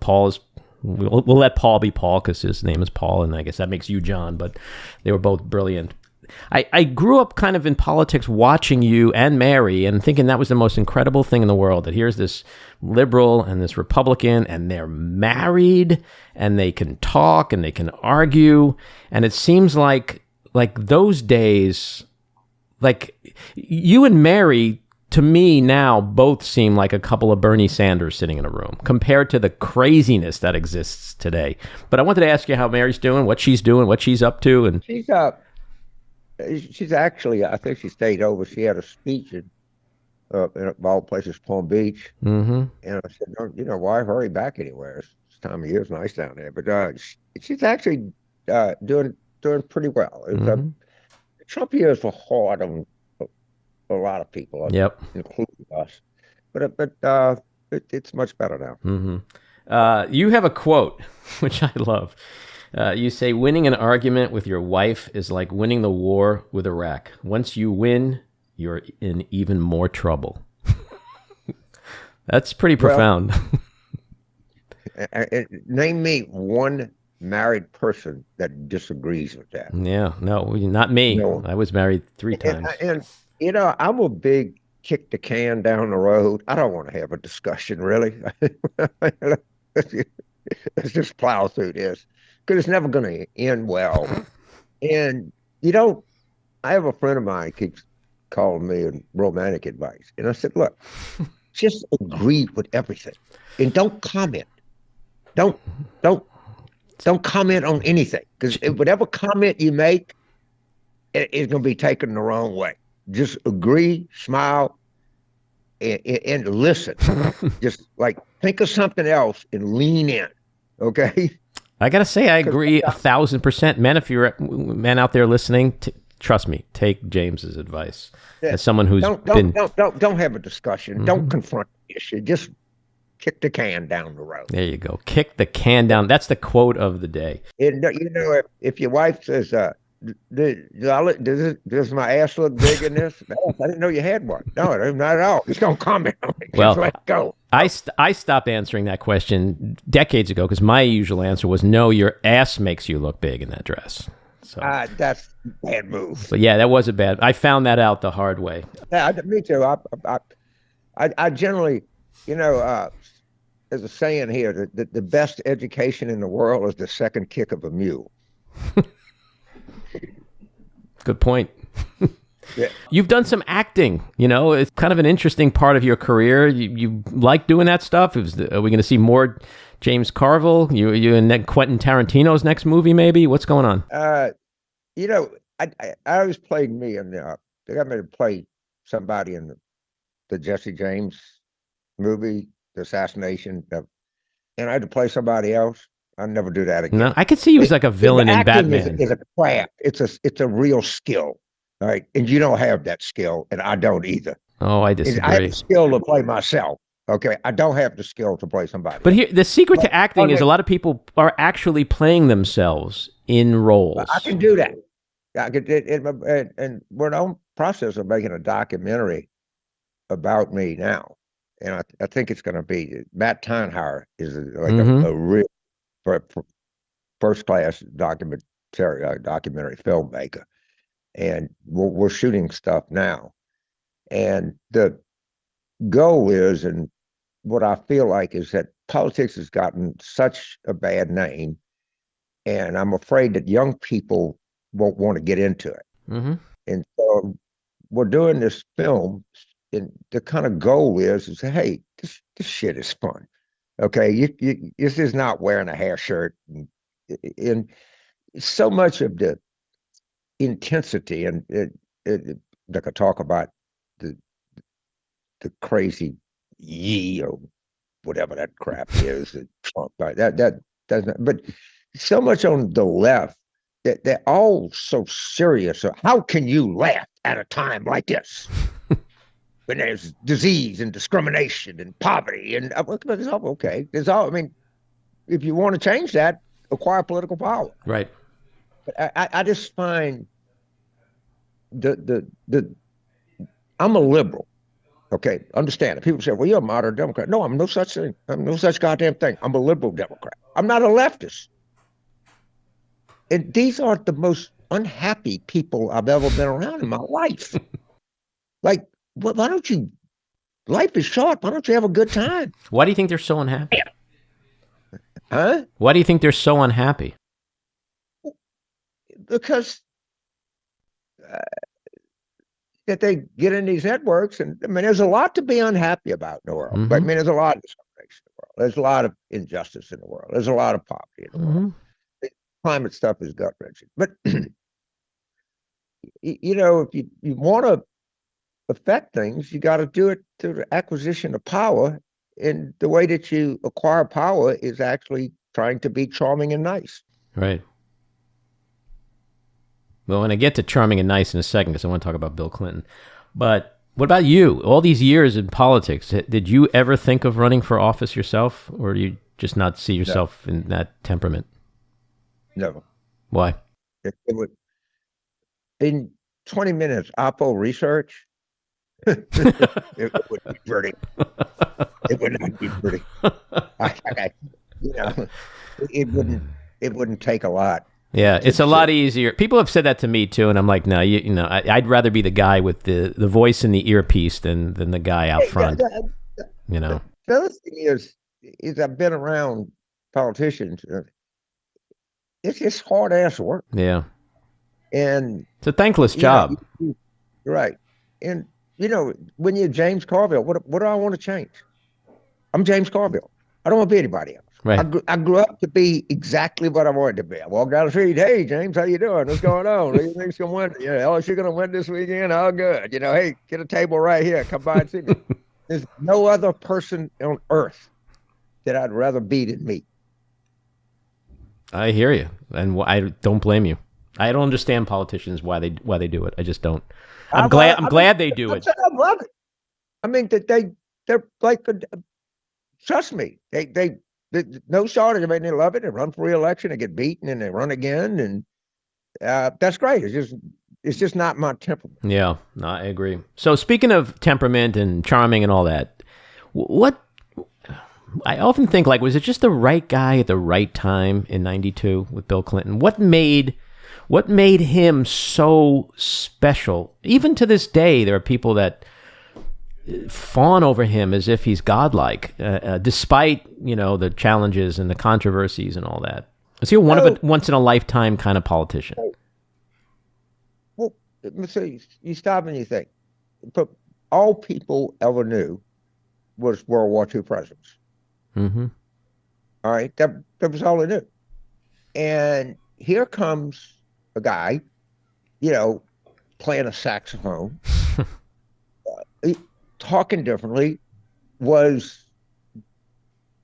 Paul is. We'll let Paul be Paul because his name is Paul, and I guess that makes you John, but they were both brilliant. I grew up kind of in politics watching you and Mary and thinking that was the most incredible thing in the world, that here's this liberal and this Republican, and they're married, and they can talk, and they can argue, and it seems like those days, like you and Mary, to me now, both seem like a couple of Bernie Sanders sitting in a room compared to the craziness that exists today. But I wanted to ask you how Mary's doing, what she's up to. And she's actually, I think she stayed over. She had a speech in all places, Palm Beach. Mm-hmm. And I said, why hurry back anywhere? This time of year is nice down there. But she's actually doing pretty well. Trump years were hard on a lot of people, including us. But it's much better now. Mm-hmm. You have a quote, which I love. You say, winning an argument with your wife is like winning the war with Iraq. Once you win, you're in even more trouble. That's pretty profound. Name me one married person that disagrees with that. Yeah, no, not me. No. I was married 3 times. And I'm a big kick the can down the road. I don't want to have a discussion, really. Let's just plow through this, because it's never going to end well. And, I have a friend of mine keeps calling me in romantic advice. And I said, look, just agree with everything and don't comment. Don't comment on anything, because whatever comment you make, it's going to be taken the wrong way. Just agree, smile, and listen. Just like think of something else and lean in. Okay. I gotta say, I agree 1,000%. Men, if you're men out there listening, trust me, take James's advice. As someone who's don't have a discussion. Mm-hmm. Don't confront the issue. Just kick the can down the road. There you go. Kick the can down. That's the quote of the day. And if your wife says, does my ass look big in this? No, I didn't know you had one. No, not at all. Just don't comment on it. Well, just let go. I stopped answering that question decades ago because my usual answer was, no, your ass makes you look big in that dress. So that's a bad move. But yeah, that was a bad. I found that out the hard way. Yeah, me too. I generally, there's a saying here that the best education in the world is the second kick of a mule. Good point. Yeah. You've done some acting, it's kind of an interesting part of your career. You like doing that stuff. Are we going to see more James Carville? You in Quentin Tarantino's next movie, maybe? What's going on? I always played me, and they got me to play somebody in the Jesse James movie, The Assassination, and I had to play somebody else. I'd never do that again. No, I could see you as like a villain in Batman. Is a craft. It's a real skill, all right? And you don't have that skill, and I don't either. Oh, I disagree. I have the skill to play myself. Okay, I don't have the skill to play somebody. But here, the secret to acting is a lot of people are actually playing themselves in roles. I can do that. I could, and we're in the process of making a documentary about me now, and I think it's going to be Matt Teinheimer is like a real first class documentary filmmaker, and we're shooting stuff now, and the goal is, and what I feel like is that politics has gotten such a bad name, and I'm afraid that young people won't want to get into it. And so we're doing this film, and the kind of goal is hey, this shit is fun. Okay, this is not wearing a hair shirt, and so much of the intensity, and like I talk about the crazy or whatever that crap is, Trump, that doesn't. But so much on the left that they're all so serious. So how can you laugh at a time like this? When there's disease and discrimination and poverty and it's all okay. There's all. I mean, if you want to change that, acquire political power. Right. But I just find I'm a liberal. Okay, understand it. People say, "Well, you're a moderate Democrat." No, I'm no such thing. I'm no such goddamn thing. I'm a liberal Democrat. I'm not a leftist. And these are the most unhappy people I've ever been around in my life. Like, why don't you? Life is short. Why don't you have a good time? Why do you think they're so unhappy? Huh? Why do you think they're so unhappy? Because that they get in these networks, and I mean, there's a lot to be unhappy about in the world. But I mean, there's a lot of discrimination in the world. There's a lot of injustice in the world. There's a lot of poverty in the world. The climate stuff is gut wrenching. But if you want to affect things, you got to do it through the acquisition of power. And the way that you acquire power is actually trying to be charming and nice. Right. Well, when I get to charming and nice in a second, because I want to talk about Bill Clinton. But what about you? All these years in politics, did you ever think of running for office yourself, or do you just not see yourself in that temperament? No. Why? It would, in 20 minutes, Oppo research, it would be pretty. It would not be pretty. It wouldn't take a lot. Yeah, it's a lot easier. People have said that to me too, and I'm like, no, I'd rather be the guy with the voice and the earpiece than the guy out front. The other thing is I've been around politicians. It's just hard ass work. Yeah, and it's a thankless job. Right, and when you're James Carville, what do I want to change? I'm James Carville. I don't want to be anybody else. Right. I grew up to be exactly what I wanted to be. I walk down the street, hey, James, how you doing? What's going on? Who do you think's going to win? LSU going to win this weekend? Oh, good. Hey, get a table right here. Come by and see me. There's no other person on earth that I'd rather be than me. I hear you, and I don't blame you. I don't understand politicians why they do it. I just don't. I'm glad they do it. I love it. I mean that they're like, trust me, they no shortage. I mean, they love it. They run for re-election, they get beaten, and they run again, and that's great. It's just not my temperament. Yeah, no, I agree. So speaking of temperament and charming and all that, what I often think, like, was it just the right guy at the right time in '92 with Bill Clinton? What made him so special? Even to this day, there are people that fawn over him as if he's godlike, despite, the challenges and the controversies and all that. Is he a once in a lifetime kind of politician? Well, so you stop and you think, but all people ever knew was World War II presidents. Mm-hmm. All right, that was all they knew. And here comes a guy, playing a saxophone, talking differently, was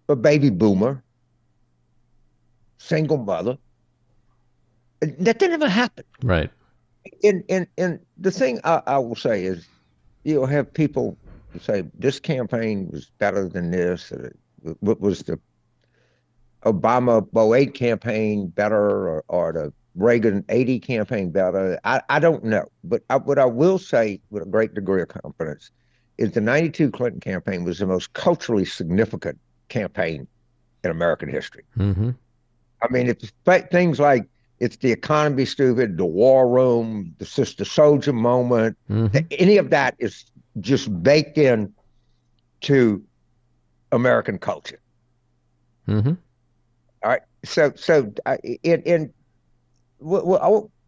a baby boomer, single mother. That didn't ever happen. Right. And the thing I will say is, you'll have people say this campaign was better than this. What was the Obama 08 campaign better, or the Reagan 80 campaign better? I don't know. But what I will say with a great degree of confidence is the 92 Clinton campaign was the most culturally significant campaign in American history. Mm-hmm. I mean, it's things like it's the economy stupid, the war room, the Sister Soldier moment. Mm-hmm. Any of that is just baked in to American culture. Mm-hmm. All right. So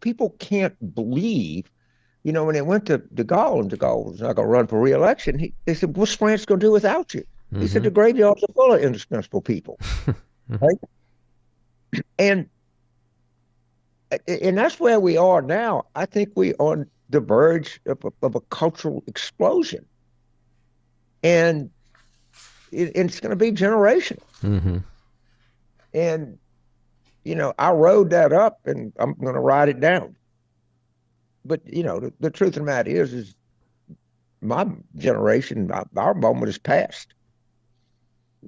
people can't believe, when they went to de Gaulle, and de Gaulle was not going to run for re-election, they said, what's France going to do without you? Mm-hmm. He said, the graveyards are full of indispensable people. Right? And that's where we are now. I think we're on the verge of a cultural explosion. And it's going to be generational. Mm-hmm. And, I rode that up, and I'm going to ride it down. But, the truth of the matter is my generation, our moment is past.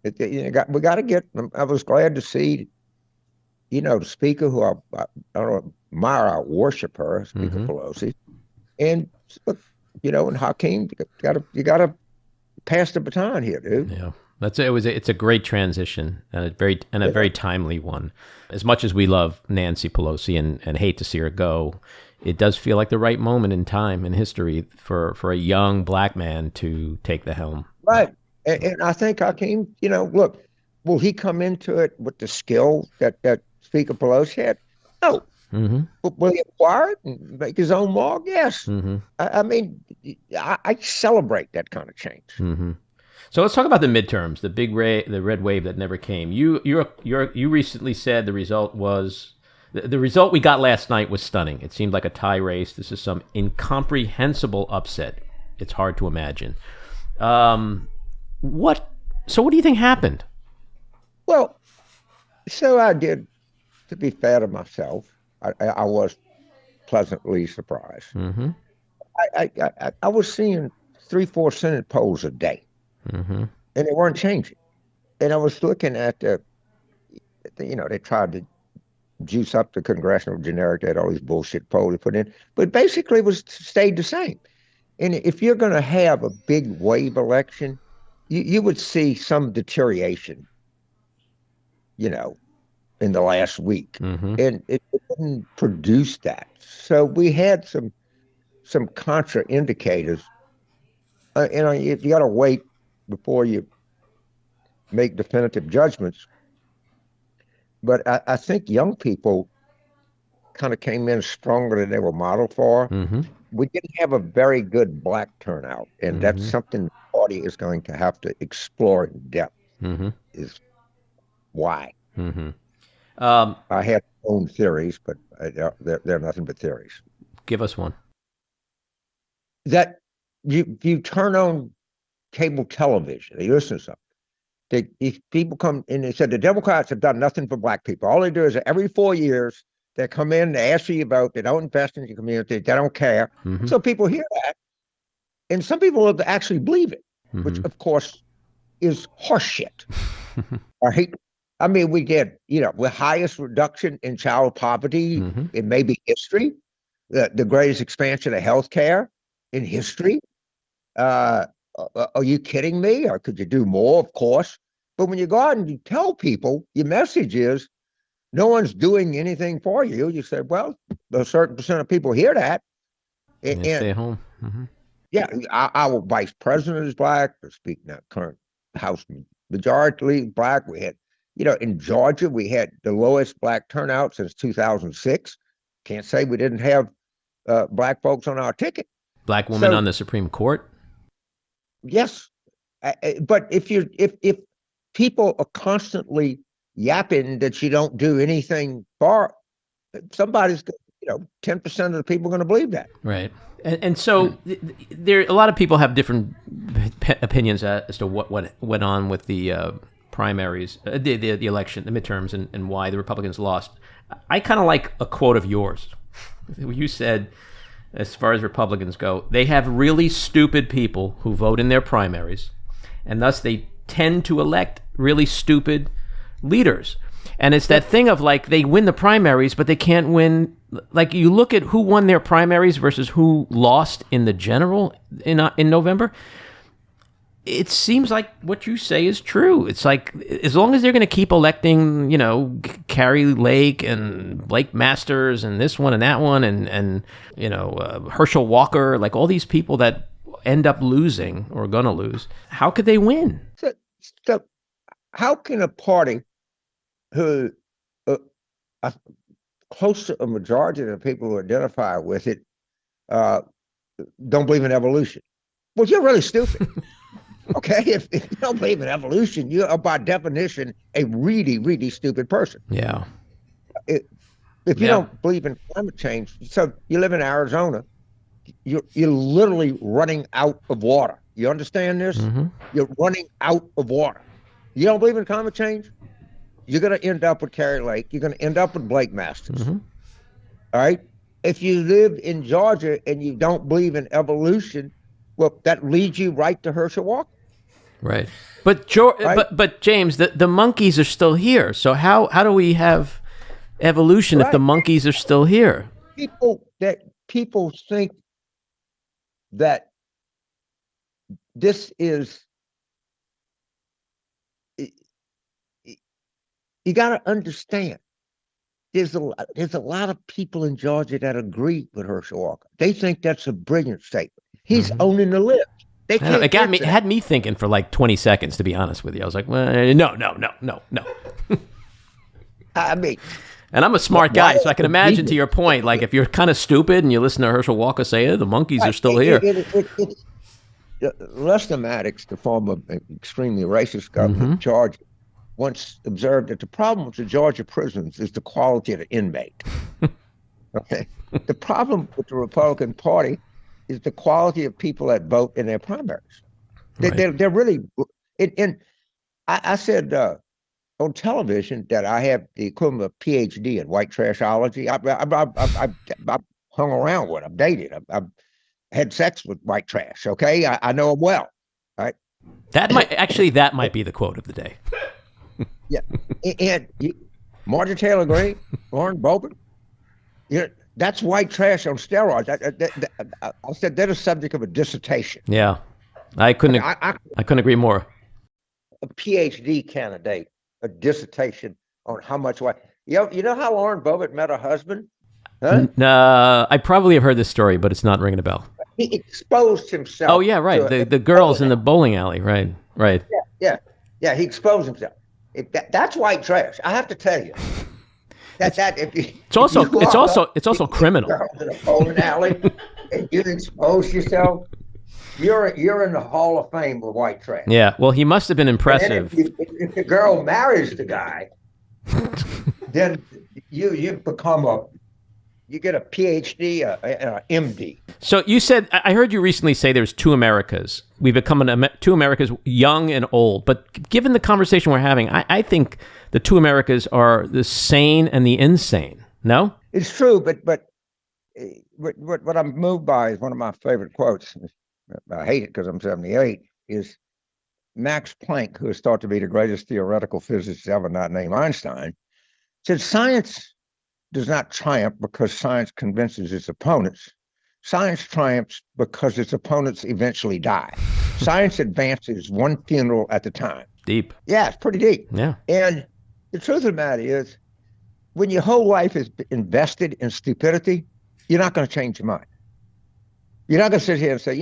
We got to get, I was glad to see, the speaker who I don't admire, I worship her, Speaker Mm-hmm. Pelosi. And, and Hakeem, you got to pass the baton here, dude. Yeah. It's a great transition, and a very timely one. As much as we love Nancy Pelosi and hate to see her go, it does feel like the right moment in time in history for a young black man to take the helm. Right. And I think Hakeem, look, will he come into it with the skill that Speaker Pelosi had? No. Mm-hmm. Will he acquire it and make his own mark? Yes. Mm-hmm. I mean, I celebrate that kind of change. Mm-hmm. So let's talk about the midterms, the red wave that never came. You recently said the result was the result we got last night was stunning. It seemed like a tie race. This is some incomprehensible upset. It's hard to imagine. What do you think happened? Well, so I did. To be fair to myself, I was pleasantly surprised. Mm-hmm. I was seeing 3-4 Senate polls a day. Mm-hmm. And they weren't changing. And I was looking at they tried to juice up the congressional generic. They had all these bullshit polls they put in, but basically it was stayed the same. And if you're going to have a big wave election, you would see some deterioration, in the last week. Mm-hmm. And it didn't produce that. So we had some contraindicators. You got to wait before you make definitive judgments. But I think young people kind of came in stronger than they were modeled for. Mm-hmm. We didn't have a very good black turnout, and that's something the party is going to have to explore in depth. Mm-hmm. Is why. Mm-hmm. I have my own theories, but they're nothing but theories. Give us one. That you turn on cable television, you listen to something. These people come and they said the Democrats have done nothing for black people. All they do is every 4 years they come in, they ask you to vote, they don't invest in your community, they don't care. Mm-hmm. So people hear that, and some people actually believe it, Mm-hmm. which of course is horseshit. I mean, we get the highest reduction in child poverty Mm-hmm. in maybe history, the greatest expansion of healthcare in history. Are you kidding me? Or could you do more? Of course. But when you go out and you tell people, your message is, no one's doing anything for you. You say, well, a certain percent of people hear that. And stay home. Mm-hmm. Yeah, our vice president is black. Speaking of current House majority leader black, we had, in Georgia, we had the lowest black turnout since 2006. Can't say we didn't have black folks on our ticket. Black woman on the Supreme Court. Yes, but if people are constantly yapping that you don't do anything for somebody's, 10% of the people are going to believe that. Right. And so there, a lot of people have different opinions as to what went on with the primaries, the election, the midterms, and why the Republicans lost. I kind of like a quote of yours. You said, as far as Republicans go, they have really stupid people who vote in their primaries, and thus they tend to elect really stupid leaders. And it's that thing of like they win the primaries, but they can't win. Like you look at who won their primaries versus who lost in the general in November. It seems like what you say is true. It's like as long as they're going to keep electing, Carrie Lake and Blake Masters and this one and that one and Herschel Walker, like all these people that end up losing or going to lose, how could they win? So how can a party who close to a majority of the people who identify with it don't believe in evolution? Well, you're really stupid. Okay, if you don't believe in evolution, you're by definition a really, really stupid person. Yeah. If you don't believe in climate change, so you live in Arizona, you're literally running out of water. You understand this? Mm-hmm. You're running out of water. You don't believe in climate change? You're going to end up with Carrie Lake. You're going to end up with Blake Masters. Mm-hmm. All right? If you live in Georgia and you don't believe in evolution, well, that leads you right to Herschel Walker. Right. But but James, the monkeys are still here. So how do we have evolution if the monkeys are still here? People think that this is, you got to understand. There's a lot of people in Georgia that agree with Herschel Walker. They think that's a brilliant statement. He's owning the list. It had me thinking for like 20 seconds, to be honest with you. I was like, well, no. I mean, and I'm a smart guy, so I can imagine to your point, like if you're kind of stupid and you listen to Herschel Walker say, the monkeys are still here. Lester Maddox, the former extremely racist governor of Georgia, once observed that the problem with the Georgia prisons is the quality of the inmate. Okay, the problem with the Republican Party is the quality of people that vote in their primaries. They're really. And I said on television that I have the equivalent of a PhD in white trashology. I hung around with. I've dated. I've had sex with white trash. Okay, I know them well. All right. That might be the quote of the day. Yeah, and Marjorie Taylor Greene, Lauren Boebert, that's white trash on steroids. I said they're the subject of a dissertation. Yeah, I couldn't agree more. A PhD candidate, a dissertation on how much white. You know how Lauren Boebert met her husband? Huh? I probably have heard this story, but it's not ringing a bell. He exposed himself. Oh yeah, right. The girls in the bowling alley, right. Yeah. He exposed himself. That's white trash. I have to tell you. It's also criminal. In a bowling alley, and you expose yourself. You're in the Hall of Fame with white trash. Yeah. Well, he must have been impressive. If the girl marries the guy, then you become you get a PhD and an MD. So you said, I heard you recently say there's two Americas. We've become two Americas, young and old. But given the conversation we're having, I think the two Americas are the sane and the insane. No? It's true, but what I'm moved by is one of my favorite quotes. I hate it because I'm 78, is Max Planck, who is thought to be the greatest theoretical physicist ever not named Einstein, said science does not triumph because science convinces its opponents. Science triumphs because its opponents eventually die. Science advances one funeral at a time. Deep. Yeah, it's pretty deep. Yeah. And the truth of the matter is, when your whole life is invested in stupidity, you're not going to change your mind. You're not going to sit here and say,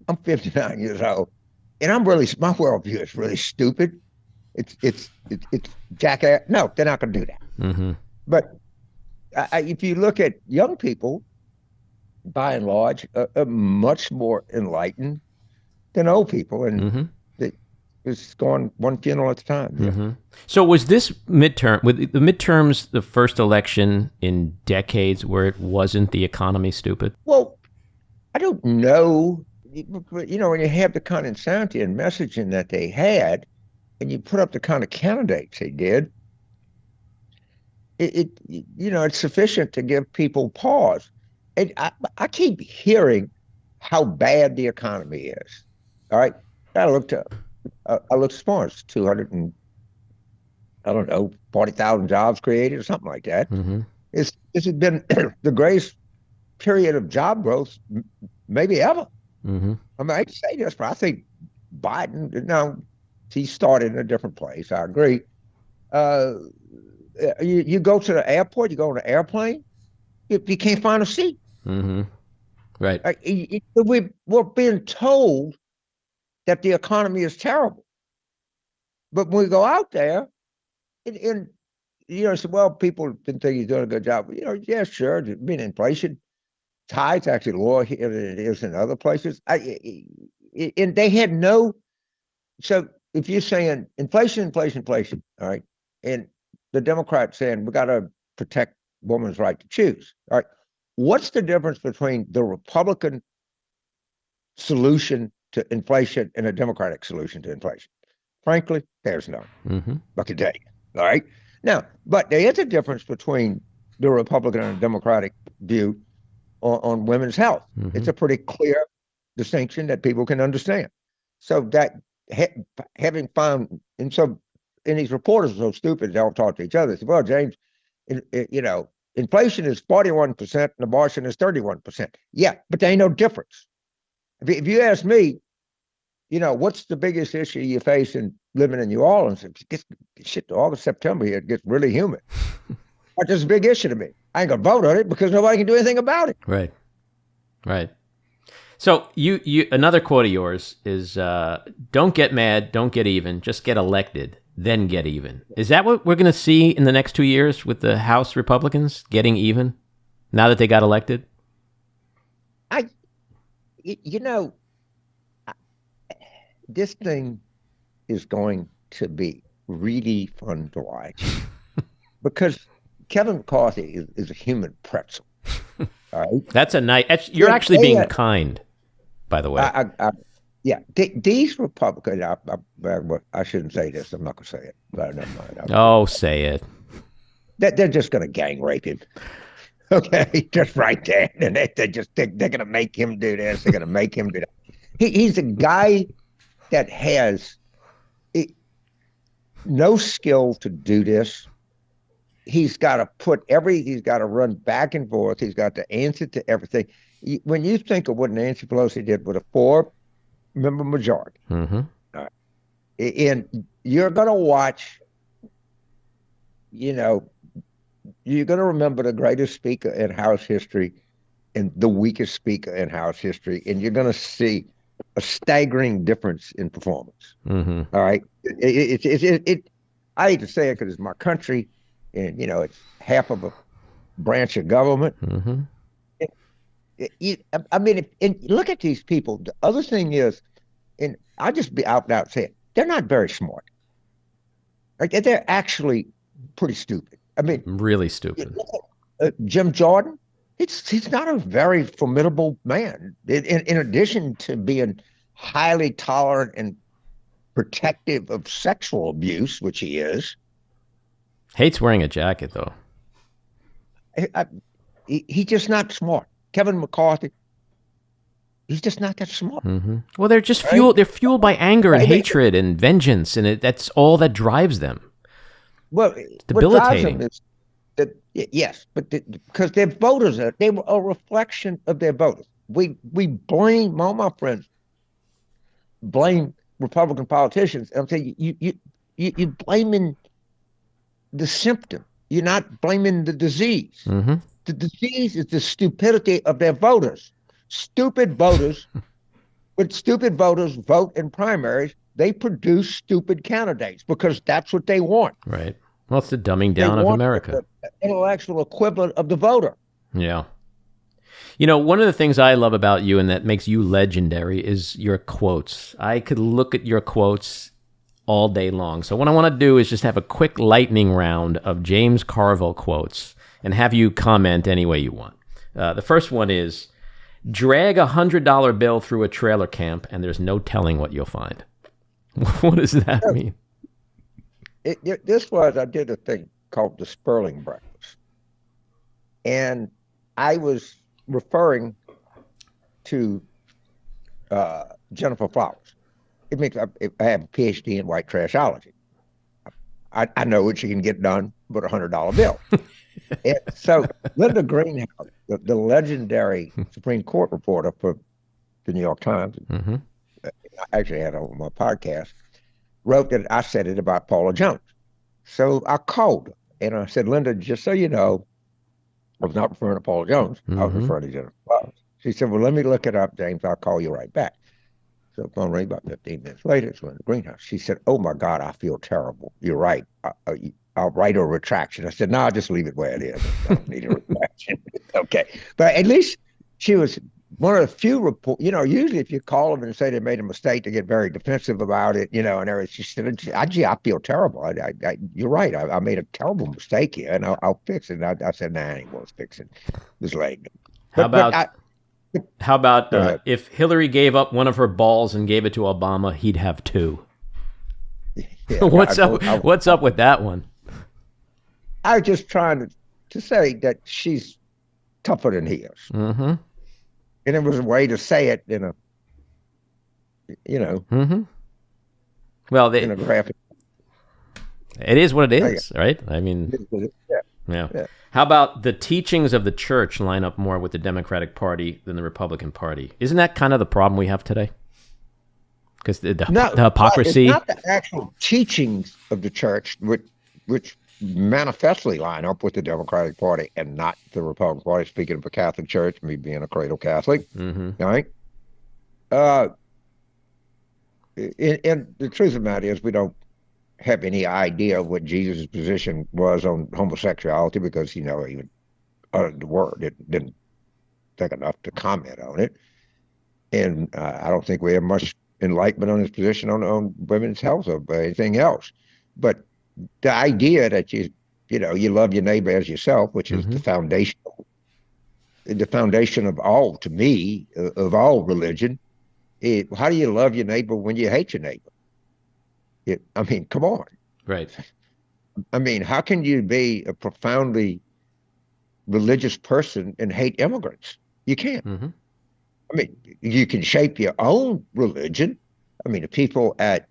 I'm 59 years old, and my worldview is really stupid. It's jackass. No, they're not going to do that. Mm-hmm. But if you look at young people, by and large, are much more enlightened than old people, and it's going one funeral at a time. Yeah. Mm-hmm. So was this with the midterms the first election in decades where it wasn't the economy stupid? Well, I don't know. You know, when you have the kind of insanity and messaging that they had, and you put up the kind of candidates they did, it's sufficient to give people pause. And I keep hearing how bad the economy is. All right, I looked this morning. It's 40,000 jobs created or something like that. Mm-hmm. This has been the greatest period of job growth maybe ever. Mm-hmm. I mean, I say this, but I think Biden, now he started in a different place. I agree. You go to the airport, you go on an airplane, you can't find a seat. Mm-hmm. Right. We're being told that the economy is terrible. But when we go out there, and say, well, people didn't think he's doing a good job. Yeah, sure. I mean, inflation, tide's actually lower here than it is in other places. And they had no. So if you're saying inflation, all right, and the Democrats saying we got to protect women's right to choose, all right, what's the difference between the Republican solution to inflation and a Democratic solution to inflation? Frankly, there's none. Mm-hmm. I can tell you. All right. Now, but there is a difference between the Republican and the Democratic view on women's health. Mm-hmm. It's a pretty clear distinction that people can understand. So that having found, and these reporters are so stupid, they don't talk to each other. They say, well, James, inflation is 41% and abortion is 31%. Yeah, but there ain't no difference. If you ask me, what's the biggest issue you face in living in New Orleans? August, September here, it gets really humid. That's just a big issue to me. I ain't gonna vote on it because nobody can do anything about it. Right. So you another quote of yours is, don't get mad, don't get even, just get elected, then get even. Is that what we're going to see in the next 2 years with the House Republicans getting even now that they got elected? This thing is going to be really fun to watch because Kevin McCarthy is a human pretzel. All right? That's a nice. You're actually being kind, by the way. These Republicans. I shouldn't say this. I'm not going to say it. But never mind. Say it. They're just going to gang rape him. Okay, just right there, and they're going to make him do this. They're going to make him do that. He's a guy that has no skill to do this. He's got to run back and forth. He's got to answer to everything. When you think of what Nancy Pelosi did with a 4-member majority, mm-hmm. And you're going to watch, you're going to remember the greatest speaker in House history and the weakest speaker in House history, and you're going to see a staggering difference in performance. Mm-hmm. All right. I hate to say it because it's my country and, it's half of a branch of government. Mm-hmm. Look at these people. The other thing is, and I'll just be out and out saying, they're not very smart. Like, they're actually pretty stupid. Really stupid. Jim Jordan, he's not a very formidable man. In addition to being highly tolerant and protective of sexual abuse, which he is. Hates wearing a jacket, though. He's just not smart. Kevin McCarthy, he's just not that smart. Mm-hmm. Well, they're just fueled. They're fueled by anger and hatred and vengeance, and that's all that drives them. Well, it's debilitating. Yes, but because their voters they were a reflection of their voters. We blame, all my friends blame Republican politicians. I'm saying you blaming the symptom. You're not blaming the disease. Mm-hmm. The disease is the stupidity of their voters. Stupid voters when stupid voters vote in primaries, they produce stupid candidates because that's what they want. Right. Well, it's the dumbing They down of want America. the intellectual equivalent of the voter. Yeah. You know, one of the things I love about you and that makes you legendary is your quotes. I could look at your quotes all day long. So what I want to do is just have a quick lightning round of James Carville quotes and have you comment any way you want. The first one is, drag $100 bill through a trailer camp and there's no telling what you'll find. What does that mean? I did a thing called the Sperling Breakfast. And I was referring to Jennifer Flowers. It makes I have a PhD in white trashology. I know what she can get done with a $100 bill. And so Linda Greenhouse, the legendary Supreme Court reporter for the New York Times, Mm-hmm. I actually had it on my podcast, wrote that I said it about Paula Jones. So I called her and I said, Linda, just so you know, I was not referring to Paula Jones. I was referring to Jennifer Flowers. She said, well, let me look it up, James. I'll call you right back. So the phone rang about 15 minutes later. It's Linda Greenhouse. She said, oh, my God, I feel terrible. You're right. I'll write a retraction. I said, no, I'll just leave it where it is. I don't need a retraction. Okay. But at least she was one of the few reports, usually if you call them and say they made a mistake, they get very defensive about it, and everything. She said, gee, I feel terrible. You're right. I made a terrible mistake here, and I'll fix it. And I said, nah, I ain't going to fix it. Just let it go. How about if Hillary gave up one of her balls and gave it to Obama, he'd have two? Yeah, What's up with that one? I was just trying to say that she's tougher than he is. Mm-hmm. And it was a way to say it in a, Mm-hmm. Well, in a graphic. It is what it is, right? I mean, yeah. How about the teachings of the church line up more with the Democratic Party than the Republican Party? Isn't that kind of the problem we have today? Because the hypocrisy. It's not the actual teachings of the church, which manifestly line up with the Democratic Party and not the Republican Party. Speaking of a Catholic church, me being a cradle Catholic, right? And the truth of the matter is, we don't have any idea of what Jesus' position was on homosexuality because he never even uttered the word. It didn't think enough to comment on it. And I don't think we have much enlightenment on his position on women's health or anything else. But the idea that you love your neighbor as yourself, which is the foundation of all, to me, of all religion. How do you love your neighbor when you hate your neighbor? I mean, come on. Right. I mean, how can you be a profoundly religious person and hate immigrants? You can't. Mm-hmm. I mean, you can shape your own religion. I mean, the people at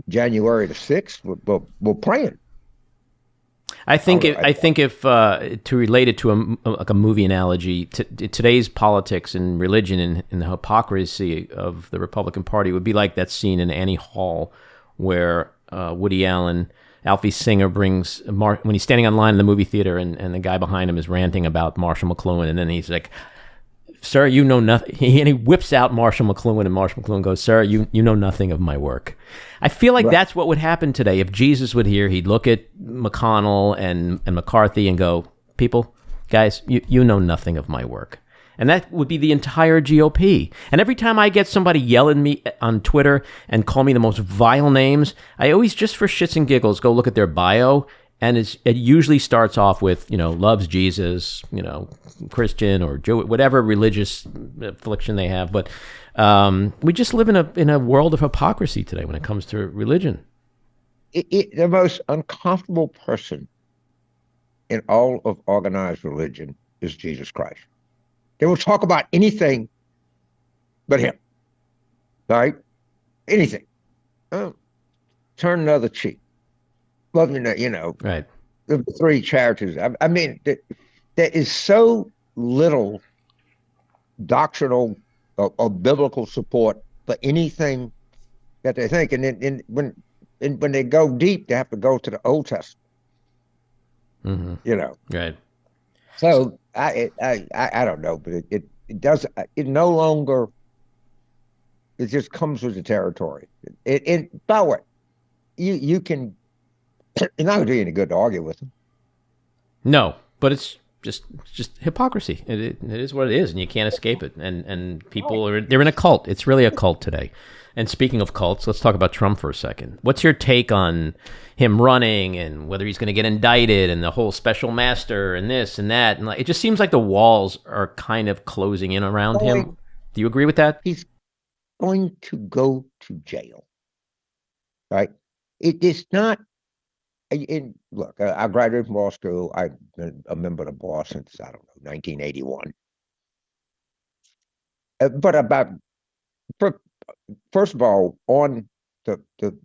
January the 6th were praying. I think if to relate it to a movie analogy, today's politics and religion and the hypocrisy of the Republican Party would be like that scene in Annie Hall where Woody Allen, Alfie Singer brings when he's standing online in the movie theater and the guy behind him is ranting about Marshall McLuhan, and then he's like, sir, you know nothing. And he whips out Marshall McLuhan, and Marshall McLuhan goes, sir, you know nothing of my work. I feel like that's what would happen today. If Jesus would hear, he'd look at McConnell and McCarthy and go, people, guys, you know nothing of my work. And that would be the entire GOP. And every time I get somebody yelling at me on Twitter and call me the most vile names, I always, just for shits and giggles, go look at their bio. And it usually starts off with, loves Jesus, Christian or Jew, whatever religious affliction they have. But we just live in a world of hypocrisy today when it comes to religion. The most uncomfortable person in all of organized religion is Jesus Christ. They will talk about anything but him, right? Anything. Turn another cheek. Love you, right. The three charities. I mean, there is so little doctrinal or biblical support for anything that they think. And when they go deep, they have to go to the Old Testament. Mm-hmm. Right. So I don't know, but it no longer It just comes with the territory. By the way, you can. You're not going to do any good to argue with them. No, but it's just hypocrisy. It is what it is, and you can't escape it. And people they're in a cult. It's really a cult today. And speaking of cults, let's talk about Trump for a second. What's your take on him running and whether he's going to get indicted and the whole special master and this and that? And it just seems like the walls are kind of closing in around him. Do you agree with that? He's going to go to jail, right? It is not. Look, I graduated from law school. I've been a member of the bar since, I don't know, 1981. First of all, on the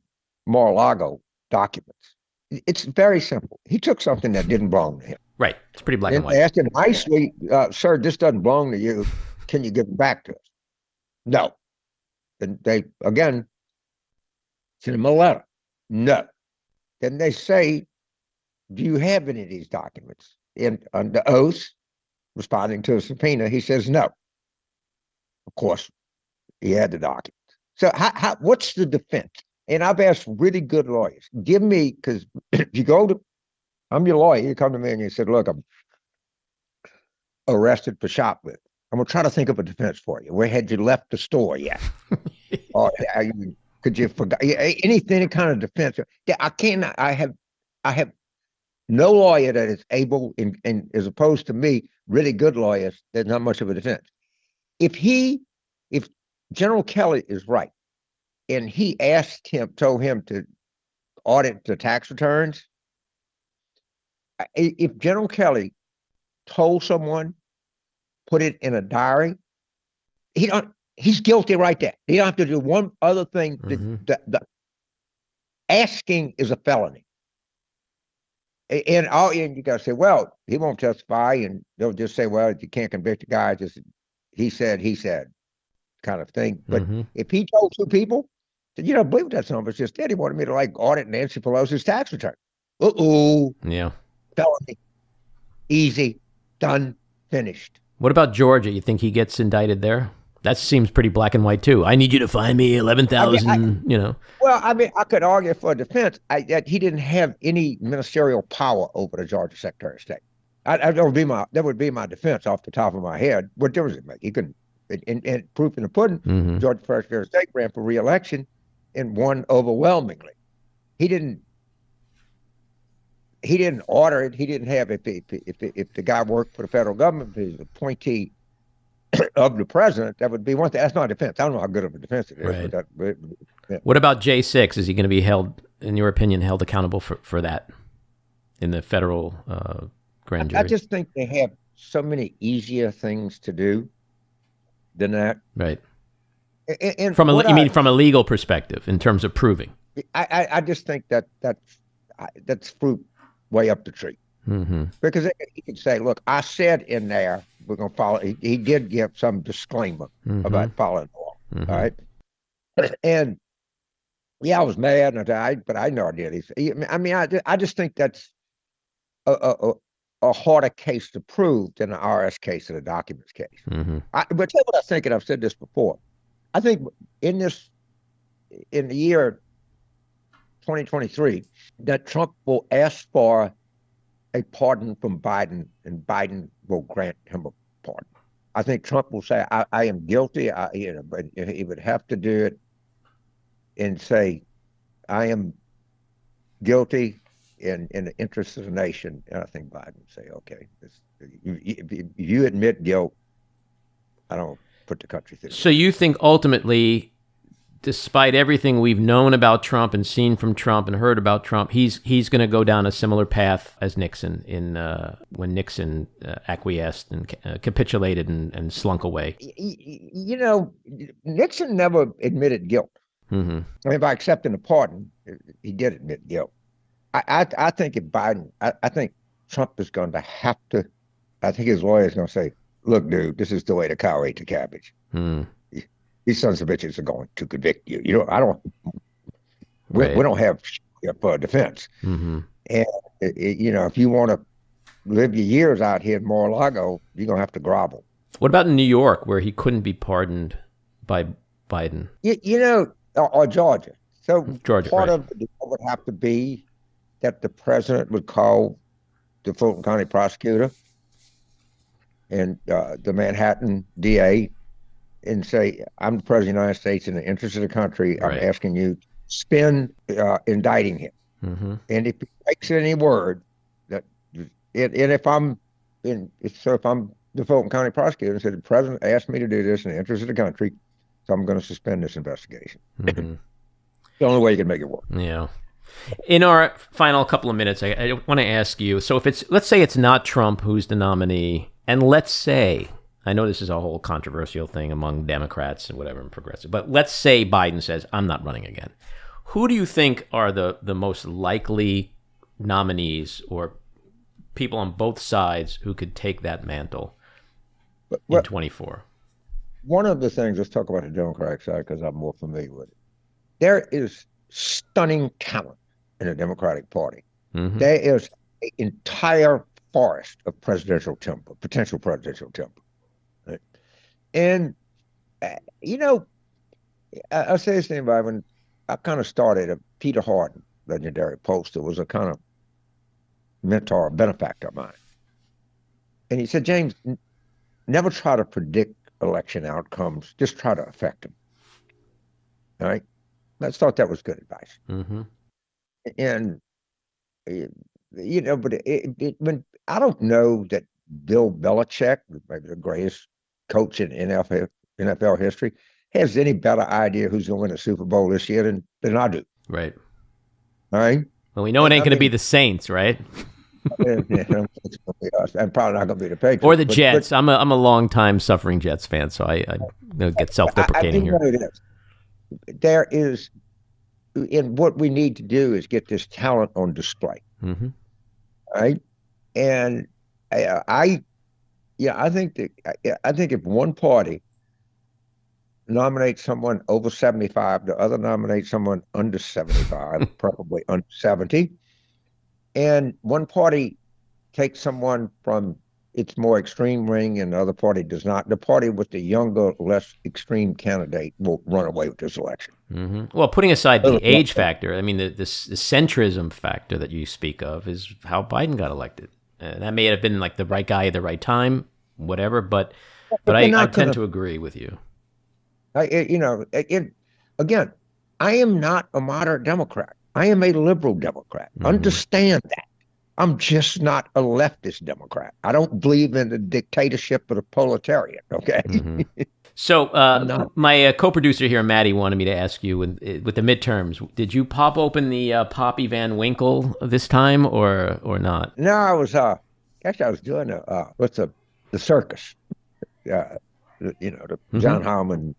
Mar-a-Lago documents, it's very simple. He took something that didn't belong to him. Right. It's pretty black and white. They asked him nicely, sir, this doesn't belong to you. Can you give it back to us? No. Then they, again, sent him a letter. No. Then they say, do you have any of these documents? And under oath, responding to a subpoena, he says no. Of course, he had the documents. So what's the defense? And I've asked really good lawyers, give me, because if you go to, I'm your lawyer, you come to me and you said, look, I'm arrested for shoplifting. I'm going to try to think of a defense for you. Where had you left the store yet? Or could you forget anything kind of defense? I cannot. I have no lawyer that is able, and as opposed to me, really good lawyers. There's not much of a defense. If General Kelly is right, and he told him to audit the tax returns, if General Kelly told someone, put it in a diary, he's guilty right there. He don't have to do one other thing. The asking is a felony. And you got to say, well, he won't testify, and they'll just say, well, you can't convict the guy. Just he said kind of thing. But if he told two people, then you don't believe that son of a just did. He wanted me to audit Nancy Pelosi's tax return. Yeah. Felony. Easy. Done. Finished. What about Georgia? You think he gets indicted there? That seems pretty black and white too. I need you to find me 11,000. Well, I mean, I could argue for defense that he didn't have any ministerial power over the Georgia Secretary of State. That would be my defense off the top of my head. What difference does it make? He couldn't. And proof in the pudding. Georgia Secretary of State ran for re-election and won overwhelmingly. He didn't order it. He didn't have if the guy worked for the federal government, if he's an appointee of the president, that would be one thing. That's not a defense. I don't know how good of a defense it is. Right. What about J6? Is he going to be held, in your opinion, held accountable for that in the federal grand jury? I just think they have so many easier things to do than that. Right. And from a legal perspective, in terms of proving? I just think that's fruit way up the tree. Because he could say, look, I said in there, we're going to follow. He did give some disclaimer about following the law. All right. And yeah, I was mad, but I had no idea. I mean, I just think that's a harder case to prove than the RS case or the documents case. But tell you what I think, and I've said this before. I think in the year 2023, that Trump will ask for a pardon from Biden, and Biden will grant him a pardon. I think Trump will say, I am guilty, but he would have to do it and say, I am guilty in the interest of the nation. And I think Biden would say, okay, if you admit guilt, I don't put the country through. So you think ultimately, despite everything we've known about Trump and seen from Trump and heard about Trump, he's going to go down a similar path as Nixon when Nixon acquiesced and capitulated and slunk away. Nixon never admitted guilt. I mean, by accepting the pardon, he did admit guilt. I think if Biden, I think Trump is going to have to. I think his lawyer is going to say, "Look, dude, this is the way the cow ate the cabbage." These sons of bitches are going to convict you. We don't have for defense. And, if you want to live your years out here in Mar-a-Lago, you're going to have to grovel. What about in New York, where he couldn't be pardoned by Biden? Or Georgia. So Georgia, part right. of the deal would have to be that the president would call the Fulton County prosecutor and the Manhattan DA and say, I'm the president of the United States in the interest of the country. Right. I'm asking you to spend indicting him. Mm-hmm. And if he makes any word that, and if I'm the Fulton County prosecutor and said, the president asked me to do this in the interest of the country, so I'm going to suspend this investigation. Mm-hmm. The only way you can make it work. Yeah. In our final couple of minutes, I want to ask you, so let's say it's not Trump who's the nominee, and let's say, I know this is a whole controversial thing among Democrats and whatever and progressive, but let's say Biden says, I'm not running again. Who do you think are the most likely nominees or people on both sides who could take that mantle in 24? One of the things, let's talk about the Democratic side because I'm more familiar with it. There is stunning talent in the Democratic Party. Mm-hmm. There is an entire forest of potential presidential timber. Right? And, I'll say this thing, when I kind of started, Peter Harden, legendary poster, was a kind of mentor, benefactor of mine. And he said, James, never try to predict election outcomes, just try to affect them. All right? I thought that was good advice. Mm-hmm. And, but when I don't know that Bill Belichick, maybe the greatest coach in NFL history, has any better idea who's going to win the Super Bowl this year than I do. Right. All right? Well, we know it ain't going to be the Saints, right? I'm probably not going to be the Patriots. Or the Jets. I'm a long-time suffering Jets fan, so I get self-deprecating here. There is, and what we need to do is get this talent on display. Mm-hmm. Right? And I think if one party nominates someone over 75, the other nominates someone under 75, probably under 70, and one party takes someone from its more extreme ring and the other party does not, the party with the younger, less extreme candidate will run away with this election. Mm-hmm. Well, putting aside the age factor, I mean, the centrism factor that you speak of is how Biden got elected. That may have been like the right guy at the right time, whatever, but I tend to agree with you. Again, I am not a moderate Democrat. I am a liberal Democrat. Mm-hmm. Understand that. I'm just not a leftist Democrat. I don't believe in the dictatorship of the proletariat, okay? Mm-hmm. So my co-producer here, Maddie, wanted me to ask you, with the midterms, did you pop open the Poppy Van Winkle this time or not? No, I was doing the circus, the John Harmon.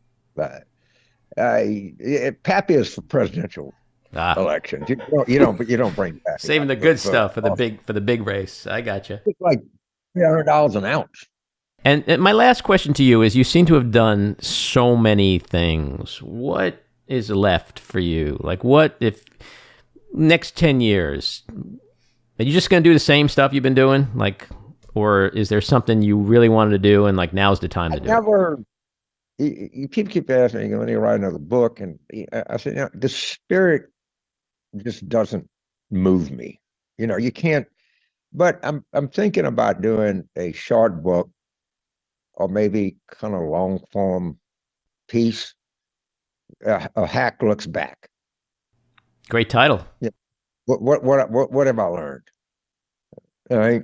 Pappy is for presidential elections. You don't bring back saving the good stuff for the big race. I got you. It's like $300 an ounce. And my last question to you is: you seem to have done so many things. What is left for you? Like, what if next 10 years? Are you just going to do the same stuff you've been doing? Like, or is there something you really wanted to do and like now's the time to do it? You keep asking me, when you write another book, and I said, the spirit just doesn't move me. You can't. But I'm thinking about doing a short book, or maybe kind of long form piece. A Hack Looks Back. Great title. Yeah. What have I learned? All right.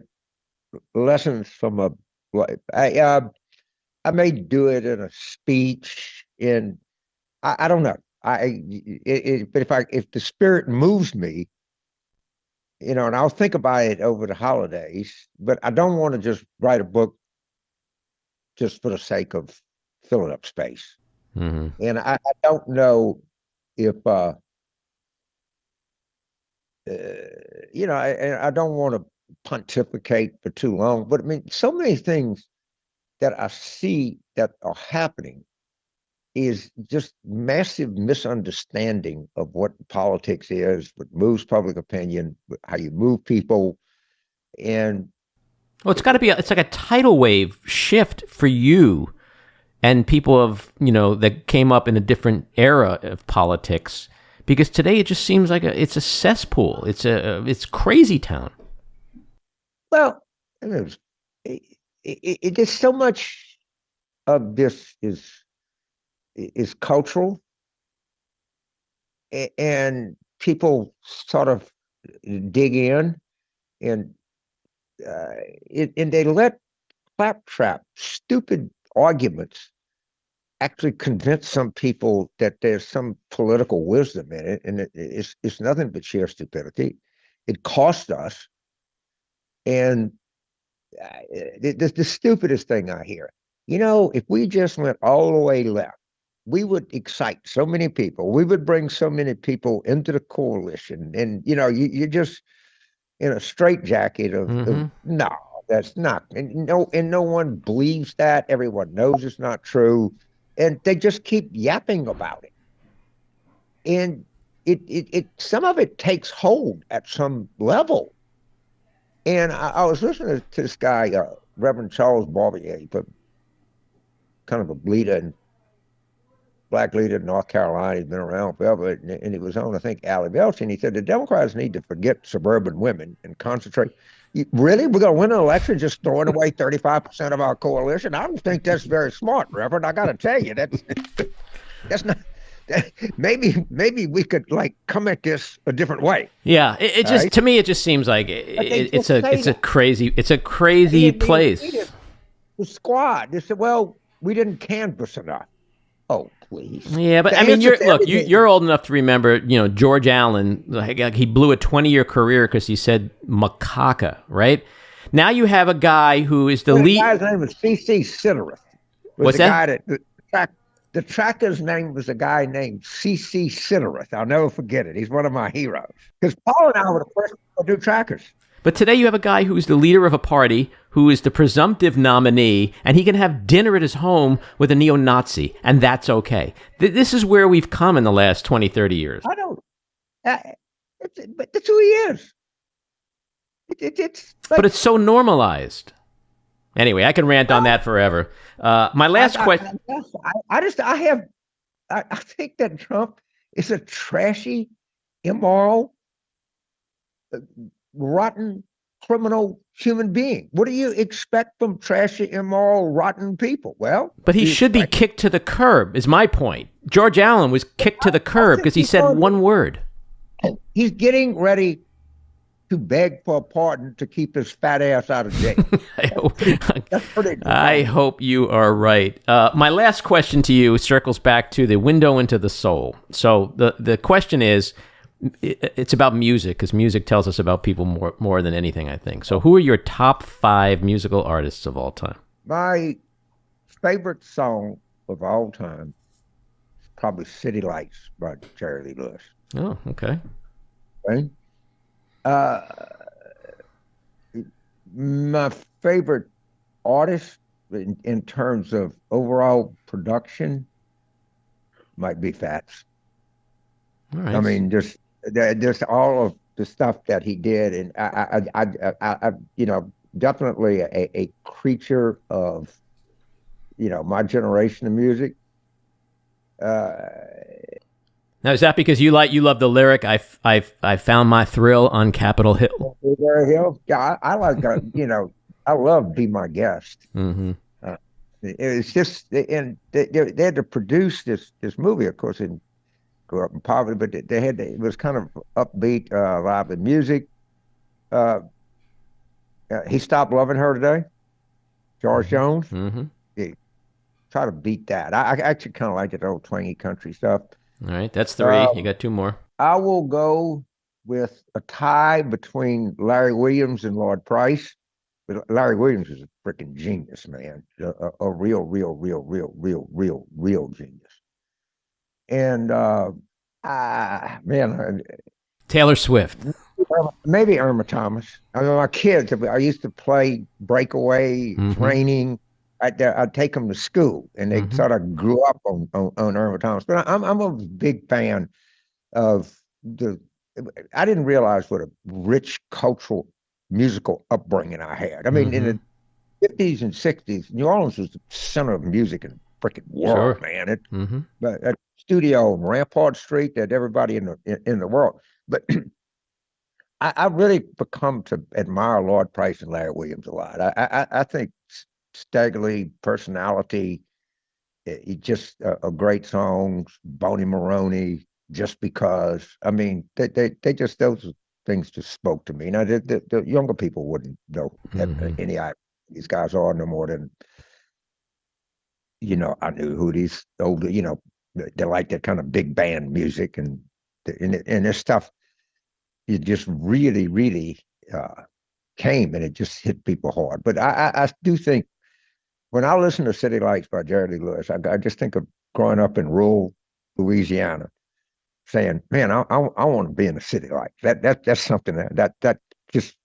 Lessons from a life. I may do it in a speech, and I don't know. But if the spirit moves me, and I'll think about it over the holidays. But I don't want to just write a book just for the sake of filling up space. Mm-hmm. And I don't know if I don't want to pontificate for too long. But I mean, so many things that I see that are happening is just massive misunderstanding of what politics is, what moves public opinion, how you move people. And well, it's like a tidal wave shift for you and people that came up in a different era of politics, because today it just seems like it's a cesspool. It's crazy town. Well, it just so much of this is cultural, and people sort of dig in, and they let claptrap, stupid arguments actually convince some people that there's some political wisdom in it, and it's nothing but sheer stupidity. It cost us, and the stupidest thing I hear, if we just went all the way left, we would excite so many people. We would bring so many people into the coalition, and you're just in a straitjacket of no, that's not, and no one believes that. Everyone knows it's not true, and they just keep yapping about it. And it some of it takes hold at some level. And I was listening to this guy, Reverend Charles Barbier, kind of a black leader in North Carolina. He's been around forever, and he was on, I think, Allie Belch, and he said the Democrats need to forget suburban women and concentrate. Really? We're going to win an election just throwing away 35% of our coalition? I don't think that's very smart, Reverend. I got to tell you, that's not. Maybe we could come at this a different way. Yeah, it just right? To me it just seems like it's a crazy place. The squad. They said, "Well, we didn't canvass enough." Oh, please. Yeah, but you're old enough to remember, George Allen. He blew a 20-year career because he said macaca. Right now, you have a guy who is the lead. The guy's name was C.C. Sidorith. What's that? The tracker's name was a guy named C.C. Sidorith. I'll never forget it. He's one of my heroes. Because Paul and I were the first people to do trackers. But today you have a guy who's the leader of a party, who is the presumptive nominee, and he can have dinner at his home with a neo-Nazi, and that's okay. This is where we've come in the last 20, 30 years. I don't. But that's who he is. But it's so normalized. Anyway, I can rant on that forever. My last question. I think that Trump is a trashy, immoral, rotten, criminal human being. What do you expect from trashy, immoral, rotten people? Well, but he should be kicked to the curb, is my point. George Allen was kicked to the curb because he said one word. He's getting ready to beg for a pardon to keep his fat ass out of jail. I hope you are right. My last question to you circles back to the window into the soul. So the question is, it's about music, because music tells us about people more than anything, I think. So who are your top 5 musical artists of all time? My favorite song of all time is probably City Lights by Jerry Lee Lewis. Oh, okay. Right? My favorite artist in terms of overall production might be Fats. All right. I mean, just all of the stuff that he did, and I definitely a creature of, my generation of music. Now, is that because you love the lyric? I found my thrill on Capitol Hill. Yeah, I like I love Be My Guest. Mm-hmm. It's just, and they had to produce this movie, of course, and grew up in poverty, but it was kind of upbeat, lively music. He Stopped Loving Her Today, George Jones. Mm-hmm. Yeah, try to beat that. I actually kind of like that old twangy country stuff. All right, that's 3. You got 2 more. I will go with a tie between Larry Williams and Lloyd Price. But Larry Williams is a freaking genius, man. A real genius. And Taylor Swift. Maybe Irma Thomas. I mean, my kids, I used to play breakaway, training. I'd take them to school, and they sort of grew up on Irma Thomas. But I'm a big fan of I didn't realize what a rich cultural musical upbringing I had. I mean, in the 50s and 60s, New Orleans was the center of music freaking world, Sure. man. It, Mm-hmm. but that studio on Rampart Street, that everybody in the world. But I really become to admire Lloyd Price and Larry Williams a lot. I think Staggerly personality, he just a great songs. Boney Maroney, Just Because. I mean, they just those things just spoke to me. Now the younger people wouldn't know any idea these guys are no more than I knew who these older they like that kind of big band music and this stuff. It just really, really came and it just hit people hard. But I do think when I listen to City Lights by Jerry Lee Lewis, I just think of growing up in rural Louisiana, saying, "Man, I want to be in a city like that." That's something that just.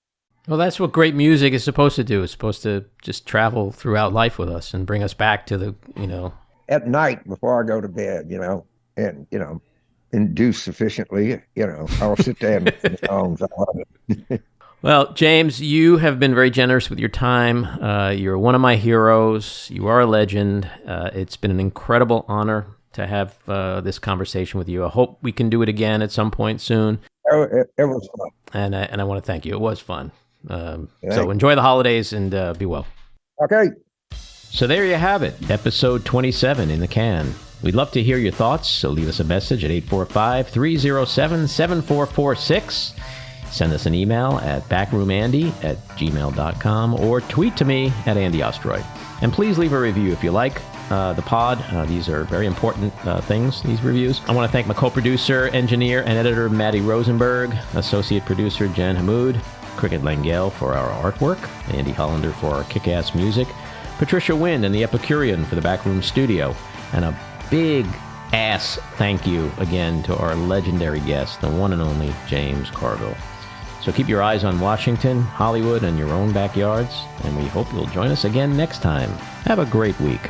Well, that's what great music is supposed to do. It's supposed to just travel throughout life with us and bring us back to the At night before I go to bed, and induce sufficiently, I'll sit there and listen to songs. I love it. Well, James, you have been very generous with your time. You're one of my heroes. You are a legend. It's been an incredible honor to have this conversation with you. I hope we can do it again at some point soon. It was fun. And I want to thank you. It was fun. So enjoy the holidays and be well. Okay. So there you have it, episode 27 in the can. We'd love to hear your thoughts, so leave us a message at 845-307-7446. Send us an email at backroomandy@gmail.com or tweet to me at Andy Ostroy. And please leave a review if you like the pod. These are very important things, these reviews. I want to thank my co-producer, engineer, and editor, Maddie Rosenberg, associate producer, Jen Hamoud, Cricket Langell for our artwork, Andy Hollander for our kick-ass music, Patricia Wind and the Epicurean for the Backroom Studio, and a big ass thank you again to our legendary guest, the one and only James Carville. So keep your eyes on Washington, Hollywood, and your own backyards, and we hope you'll join us again next time. Have a great week.